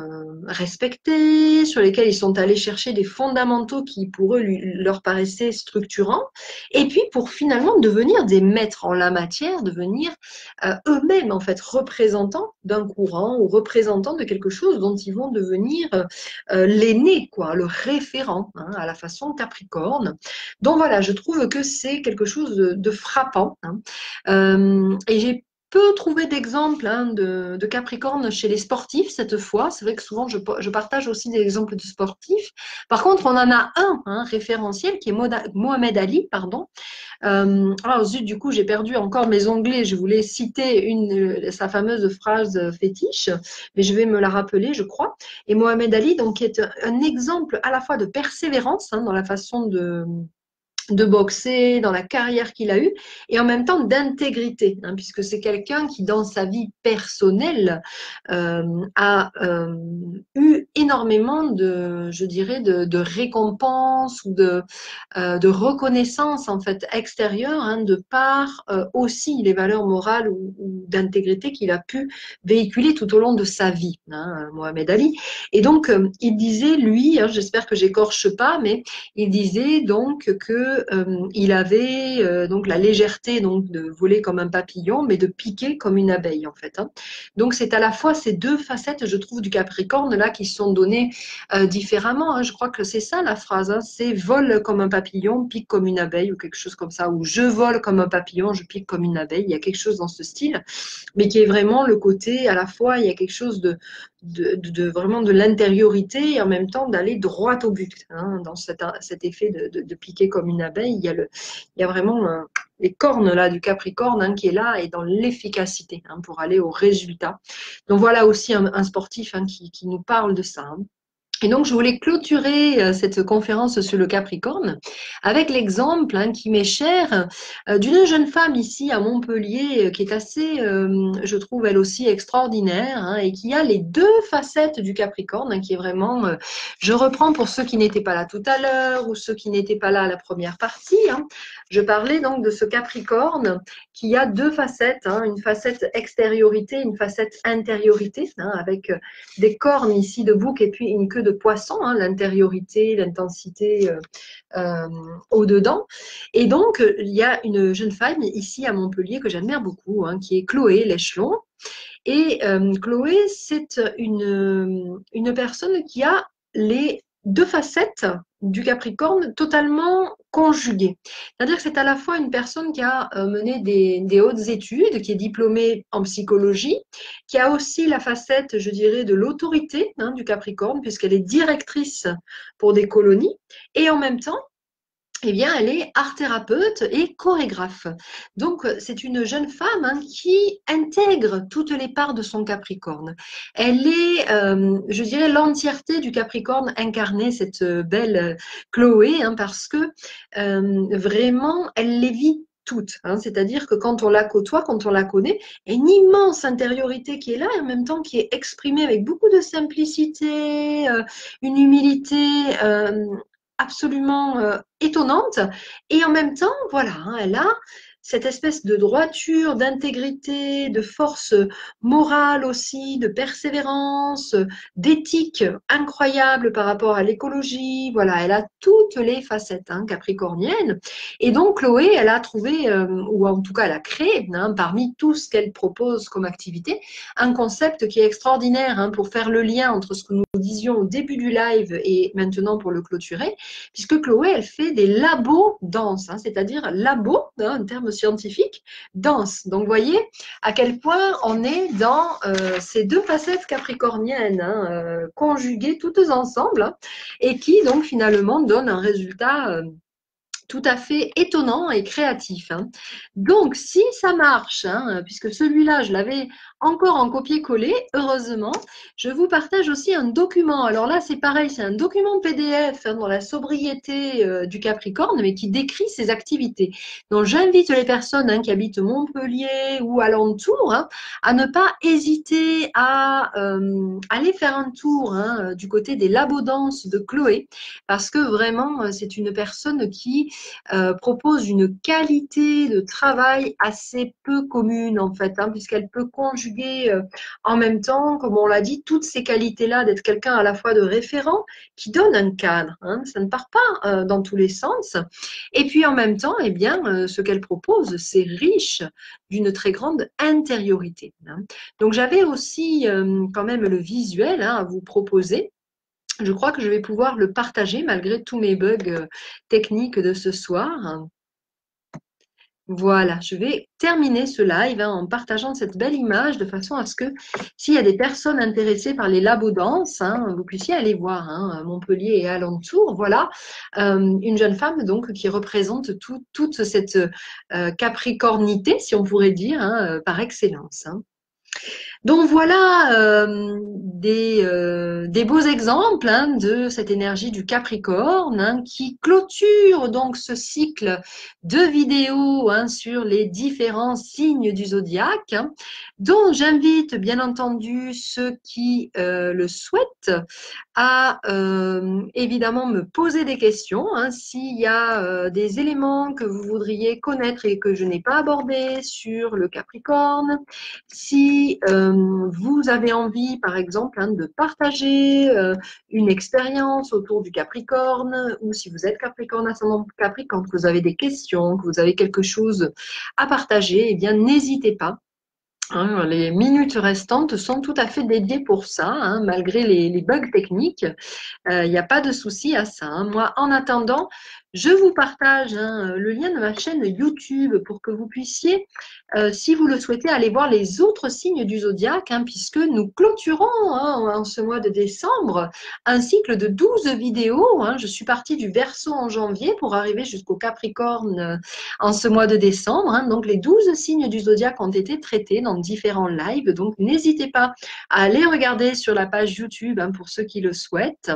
respectés, sur lesquels ils sont allés chercher des fondamentaux qui pour eux leur paraissaient structurants, et puis pour finalement devenir des maîtres en la matière, devenir eux-mêmes en fait représentants d'un courant ou représentants de quelque chose dont ils vont devenir l'aîné, quoi, le référent, hein, à la façon Capricorne. Donc voilà, je trouve que c'est quelque chose de frappant, hein. Et j'ai peu trouvé d'exemples, hein, de Capricorne chez les sportifs cette fois. C'est vrai que souvent je partage aussi des exemples de sportifs. Par contre, on en a un, hein, référentiel qui est Mohamed Ali, pardon. Alors zut, du coup, j'ai perdu encore mes onglets. Je voulais citer sa fameuse phrase fétiche, mais je vais me la rappeler, je crois. Et Mohamed Ali, donc, est un exemple à la fois de persévérance, hein, dans la façon de boxer, dans la carrière qu'il a eue, et en même temps d'intégrité, hein, puisque c'est quelqu'un qui, dans sa vie personnelle, a eu énormément de, je dirais, de récompenses ou de reconnaissance en fait extérieure, hein, de par aussi les valeurs morales ou d'intégrité qu'il a pu véhiculer tout au long de sa vie, hein, Mohamed Ali. Et donc, il disait, lui, hein, j'espère que j'écorche pas, mais il disait donc que il avait donc la légèreté donc de voler comme un papillon, mais de piquer comme une abeille en fait, hein. Donc c'est à la fois ces deux facettes, je trouve, du Capricorne là qui sont données différemment, hein. Je crois que c'est ça la phrase, hein, c'est vole comme un papillon, pique comme une abeille ou quelque chose comme ça, ou je vole comme un papillon, je pique comme une abeille. Il y a quelque chose dans ce style, mais qui est vraiment le côté à la fois il y a quelque chose vraiment de l'intériorité et en même temps d'aller droit au but, hein, dans cet effet de piquer comme une abeille. Il y a vraiment les cornes là du Capricorne, hein, qui est là et dans l'efficacité, hein, pour aller au résultat. Donc voilà aussi un sportif, hein, qui nous parle de ça, hein. Et donc, je voulais clôturer cette conférence sur le Capricorne avec l'exemple, hein, qui m'est cher, d'une jeune femme ici à Montpellier qui est assez, je trouve, elle aussi extraordinaire, hein, et qui a les deux facettes du Capricorne, hein, qui est vraiment, je reprends pour ceux qui n'étaient pas là tout à l'heure ou ceux qui n'étaient pas là à la première partie, hein. Je parlais donc de ce Capricorne qui a deux facettes, hein, une facette extériorité, une facette intériorité, hein, avec des cornes ici de bouc et puis une queue de poisson, hein, l'intériorité, l'intensité au-dedans. Et donc, il y a une jeune femme ici à Montpellier que j'admire beaucoup, hein, qui est Chloé Léchelon. Et Chloé, c'est une personne qui a les deux facettes du Capricorne totalement conjuguées. C'est-à-dire que c'est à la fois une personne qui a mené des hautes études, qui est diplômée en psychologie, qui a aussi la facette, je dirais, de l'autorité, hein, du Capricorne, puisqu'elle est directrice pour des colonies, et en même temps, eh bien, elle est art thérapeute et chorégraphe. Donc, c'est une jeune femme, hein, qui intègre toutes les parts de son Capricorne. Elle est, je dirais, l'entièreté du Capricorne incarné, cette belle Chloé, hein, parce que vraiment, elle les vit toutes, hein. C'est-à-dire que quand on la côtoie, quand on la connaît, il y a une immense intériorité qui est là et en même temps qui est exprimée avec beaucoup de simplicité, une humilité absolument étonnante. Et en même temps, voilà, hein, elle a cette espèce de droiture, d'intégrité, de force morale aussi, de persévérance, d'éthique incroyable par rapport à l'écologie. Voilà, elle a toutes les facettes hein, capricorniennes. Et donc Chloé, elle a trouvé, ou en tout cas elle a créé, hein, parmi tout ce qu'elle propose comme activité, un concept qui est extraordinaire hein, pour faire le lien entre ce que nous disions au début du live et maintenant pour le clôturer, puisque Chloé, elle fait des labos danse, hein, c'est-à-dire labo, hein, un terme scientifique, danse. Donc, vous voyez à quel point on est dans ces deux facettes capricorniennes, hein, conjuguées toutes ensemble, hein, et qui donc finalement donnent un résultat tout à fait étonnant et créatif. Hein. Donc, si ça marche, hein, puisque celui-là, je l'avais encore en copier-coller, heureusement, je vous partage aussi un document. Alors là, c'est pareil, c'est un document PDF hein, dans la sobriété du Capricorne, mais qui décrit ses activités. Donc, j'invite les personnes hein, qui habitent Montpellier ou alentour hein, à ne pas hésiter à aller faire un tour hein, du côté des labodances de Chloé, parce que vraiment, c'est une personne qui propose une qualité de travail assez peu commune en fait, hein, puisqu'elle peut conjuguer en même temps, comme on l'a dit, toutes ces qualités-là d'être quelqu'un à la fois de référent qui donne un cadre. Hein, ça ne part pas dans tous les sens. Et puis en même temps, eh bien, ce qu'elle propose, c'est riche d'une très grande intériorité. Hein. Donc j'avais aussi quand même le visuel hein, à vous proposer. Je crois que je vais pouvoir le partager malgré tous mes bugs techniques de ce soir. Voilà, je vais terminer ce live hein, en partageant cette belle image de façon à ce que s'il y a des personnes intéressées par les labos danse, hein, vous puissiez aller voir hein, Montpellier et alentour. Voilà, une jeune femme donc qui représente toute cette capricornité, si on pourrait dire, hein, par excellence. Hein. Donc voilà des beaux exemples hein, de cette énergie du Capricorne hein, qui clôture donc ce cycle de vidéos hein, sur les différents signes du zodiaque, hein, dont j'invite bien entendu ceux qui le souhaitent à évidemment me poser des questions. Hein, s'il y a des éléments que vous voudriez connaître et que je n'ai pas abordés sur le Capricorne, si vous avez envie, par exemple, hein, de partager une expérience autour du Capricorne, ou si vous êtes Capricorne, ascendant Capricorne, que vous avez des questions, que vous avez quelque chose à partager, eh bien, n'hésitez pas. Hein, les minutes restantes sont tout à fait dédiées pour ça, hein, malgré les bugs techniques. Il n'y a pas de souci à ça. Hein. Moi, en attendant, je vous partage hein, le lien de ma chaîne YouTube pour que vous puissiez, si vous le souhaitez, aller voir les autres signes du zodiaque, hein, puisque nous clôturons hein, en ce mois de décembre un cycle de 12 vidéos. Hein. Je suis partie du Verseau en janvier pour arriver jusqu'au Capricorne en ce mois de décembre. Hein. Donc, les 12 signes du zodiaque ont été traités dans différents lives. Donc, n'hésitez pas à aller regarder sur la page YouTube hein, pour ceux qui le souhaitent.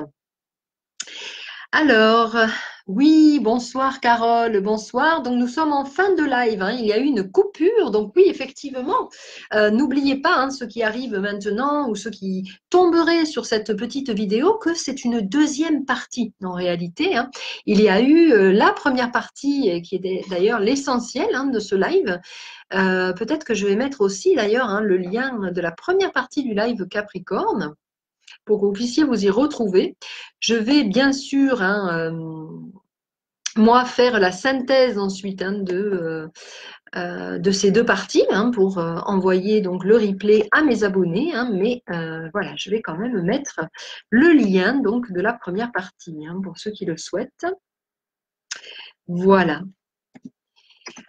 Alors, oui, bonsoir Carole, bonsoir. Donc nous sommes en fin de live, hein. Il y a eu une coupure, donc oui, effectivement, n'oubliez pas, hein, ceux qui arrivent maintenant ou ceux qui tomberaient sur cette petite vidéo, que c'est une deuxième partie en réalité. Hein. Il y a eu la première partie qui est d'ailleurs l'essentiel hein, de ce live. Peut-être que je vais mettre aussi d'ailleurs hein, le lien de la première partie du live Capricorne, pour que vous puissiez vous y retrouver. Je vais bien sûr, hein, moi, faire la synthèse ensuite hein, de ces deux parties hein, pour envoyer donc le replay à mes abonnés. Hein, mais voilà, je vais quand même mettre le lien donc de la première partie hein, pour ceux qui le souhaitent. Voilà.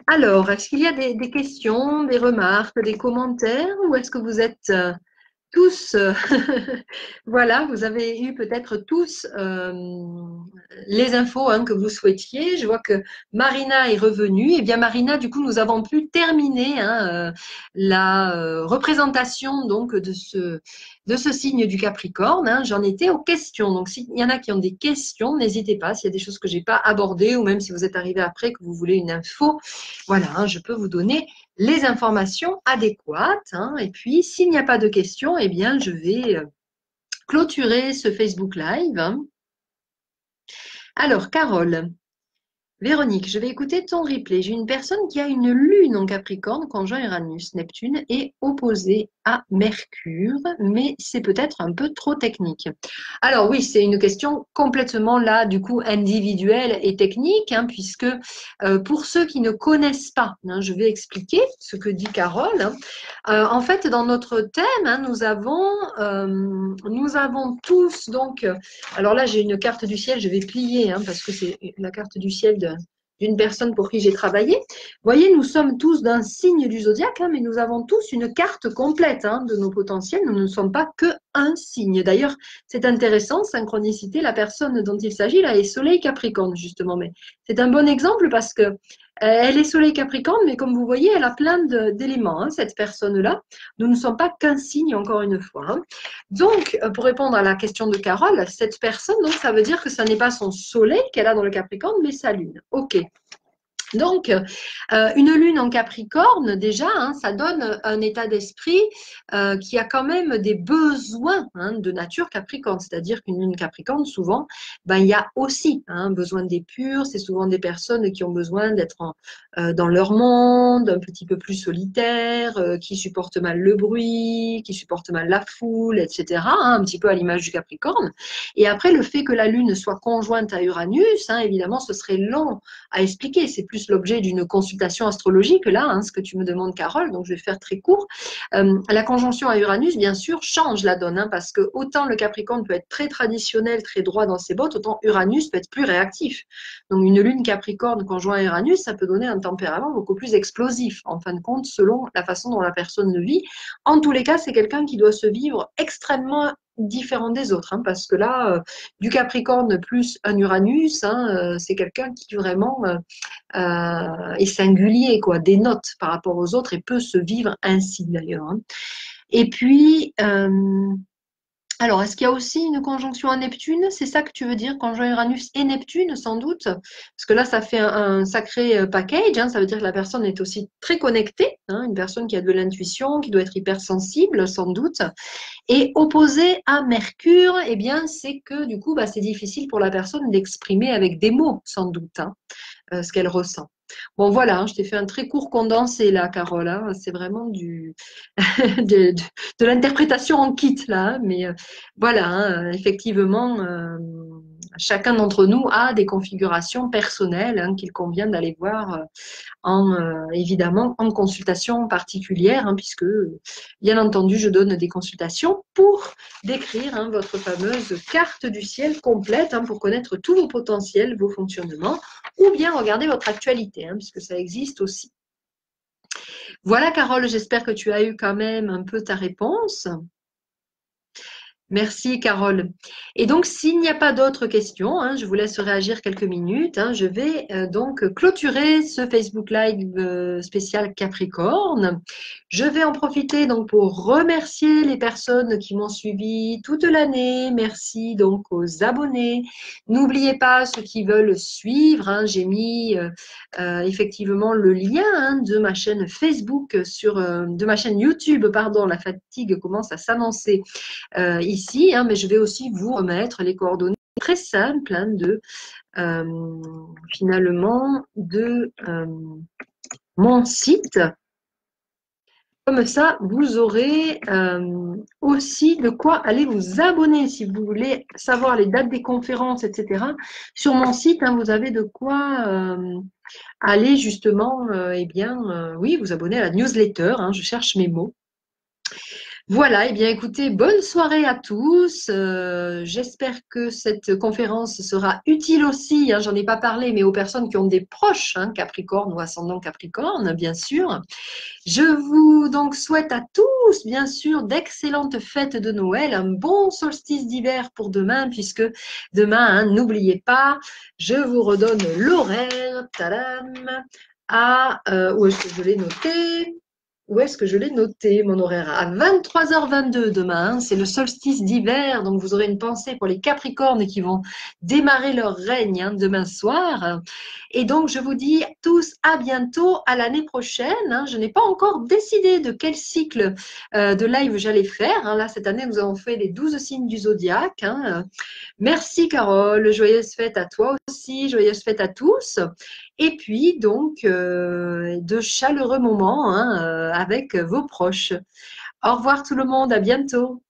Alors, est-ce qu'il y a des questions, des remarques, des commentaires ou est-ce que vous êtes tous, voilà, vous avez eu peut-être tous les infos hein, que vous souhaitiez. Je vois que Marina est revenue. Et bien Marina, du coup, nous avons pu terminer hein, la représentation donc de ce signe du Capricorne. Hein. J'en étais aux questions. Donc, s'il y en a qui ont des questions, n'hésitez pas. S'il y a des choses que je n'ai pas abordées ou même si vous êtes arrivé après que vous voulez une info, voilà, hein, je peux vous donner les informations adéquates. Hein. Et puis, s'il n'y a pas de questions, eh bien, je vais clôturer ce Facebook Live. Hein. Alors, Carole, Véronique, je vais écouter ton replay. J'ai une personne qui a une lune en Capricorne, conjoint Uranus, Neptune, et opposée à Mercure, mais c'est peut-être un peu trop technique. Alors oui, c'est une question complètement là, du coup, individuelle et technique, hein, puisque pour ceux qui ne connaissent pas, hein, je vais expliquer ce que dit Carole. Hein. En fait, dans notre thème, hein, nous avons tous donc alors là, j'ai une carte du ciel, je vais plier hein, parce que c'est la carte du ciel d'une personne pour qui j'ai travaillé. Vous voyez, nous sommes tous d'un signe du zodiaque, hein, mais nous avons tous une carte complète hein, de nos potentiels. Nous ne sommes pas que un signe. D'ailleurs, c'est intéressant, synchronicité, la personne dont il s'agit là est Soleil Capricorne, justement. Mais c'est un bon exemple parce que elle est Soleil Capricorne, mais comme vous voyez, elle a plein d'éléments, hein, cette personne-là. Nous ne sommes pas qu'un signe, encore une fois. Hein. Donc, pour répondre à la question de Carole, cette personne, donc, ça veut dire que ce n'est pas son soleil qu'elle a dans le Capricorne, mais sa lune. OK. Donc, une lune en Capricorne, déjà, hein, ça donne un état d'esprit qui a quand même des besoins hein, de nature Capricorne. C'est-à-dire qu'une lune Capricorne, souvent, ben, il y a aussi un besoin d'épure. C'est souvent des personnes qui ont besoin d'être dans leur monde, un petit peu plus solitaire, qui supportent mal le bruit, qui supportent mal la foule, etc. Hein, un petit peu à l'image du Capricorne. Et après, le fait que la lune soit conjointe à Uranus, hein, évidemment, ce serait long à expliquer. C'est plus l'objet d'une consultation astrologique, là, hein, ce que tu me demandes, Carole, donc je vais faire très court. La conjonction à Uranus, bien sûr, change la donne, hein, parce que autant le Capricorne peut être très traditionnel, très droit dans ses bottes, autant Uranus peut être plus réactif. Donc une lune Capricorne conjoint à Uranus, ça peut donner un tempérament beaucoup plus explosif, en fin de compte, selon la façon dont la personne le vit. En tous les cas, c'est quelqu'un qui doit se vivre extrêmement différent des autres, hein, parce que là, du Capricorne plus un Uranus, hein, c'est quelqu'un qui vraiment est singulier, quoi, dénote par rapport aux autres et peut se vivre ainsi d'ailleurs. Hein. Et puis, alors, est-ce qu'il y a aussi une conjonction à Neptune? C'est ça que tu veux dire, conjoint Uranus et Neptune, sans doute? Parce que là, ça fait un sacré package. Hein, ça veut dire que la personne est aussi très connectée, hein, une personne qui a de l'intuition, qui doit être hypersensible, sans doute. Et opposé à Mercure, eh bien, c'est que du coup, bah, c'est difficile pour la personne d'exprimer avec des mots, sans doute, hein, ce qu'elle ressent. Bon, voilà, hein, je t'ai fait un très court condensé là, Carole. Hein, c'est vraiment de l'interprétation en kit là. Hein, mais voilà, hein, effectivement, chacun d'entre nous a des configurations personnelles hein, qu'il convient d'aller voir évidemment en consultation particulière, hein, puisque bien entendu je donne des consultations pour décrire hein, votre fameuse carte du ciel complète hein, pour connaître tous vos potentiels, vos fonctionnements, ou bien regarder votre actualité, hein, puisque ça existe aussi. Voilà Carole, j'espère que tu as eu quand même un peu ta réponse. Merci Carole. Et donc, s'il n'y a pas d'autres questions, hein, je vous laisse réagir quelques minutes. Hein, je vais donc clôturer ce Facebook Live spécial Capricorne. Je vais en profiter donc pour remercier les personnes qui m'ont suivi toute l'année. Merci donc aux abonnés. N'oubliez pas ceux qui veulent suivre. Hein, j'ai mis effectivement le lien hein, de ma chaîne Facebook de ma chaîne YouTube. Pardon, la fatigue commence à s'annoncer ici, hein, mais je vais aussi vous remettre les coordonnées très simples hein, finalement de mon site. Comme ça, vous aurez aussi de quoi aller vous abonner si vous voulez savoir les dates des conférences, etc. Sur mon site, hein, vous avez de quoi aller justement, eh bien, oui, vous abonner à la newsletter. Hein, je cherche mes mots. Voilà, eh bien écoutez, bonne soirée à tous. J'espère que cette conférence sera utile aussi, hein, j'en ai pas parlé, mais aux personnes qui ont des proches, hein, Capricorne ou ascendant Capricorne, bien sûr. Je vous donc souhaite à tous, bien sûr, d'excellentes fêtes de Noël, un bon solstice d'hiver pour demain, puisque demain, hein, n'oubliez pas, je vous redonne l'horaire, tadam, où est-ce que je l'ai noté? Où est-ce que je l'ai noté, mon horaire? À 23h22 demain, hein, c'est le solstice d'hiver, donc vous aurez une pensée pour les Capricornes qui vont démarrer leur règne hein, demain soir. Et donc, je vous dis tous, à bientôt, à l'année prochaine. Hein. Je n'ai pas encore décidé de quel cycle de live j'allais faire. Hein. Là, cette année, nous avons fait les 12 signes du zodiaque. Hein. Merci Carole, joyeuse fête à toi aussi, joyeuse fête à tous. Et puis donc, de chaleureux moments hein, avec vos proches. Au revoir tout le monde, à bientôt.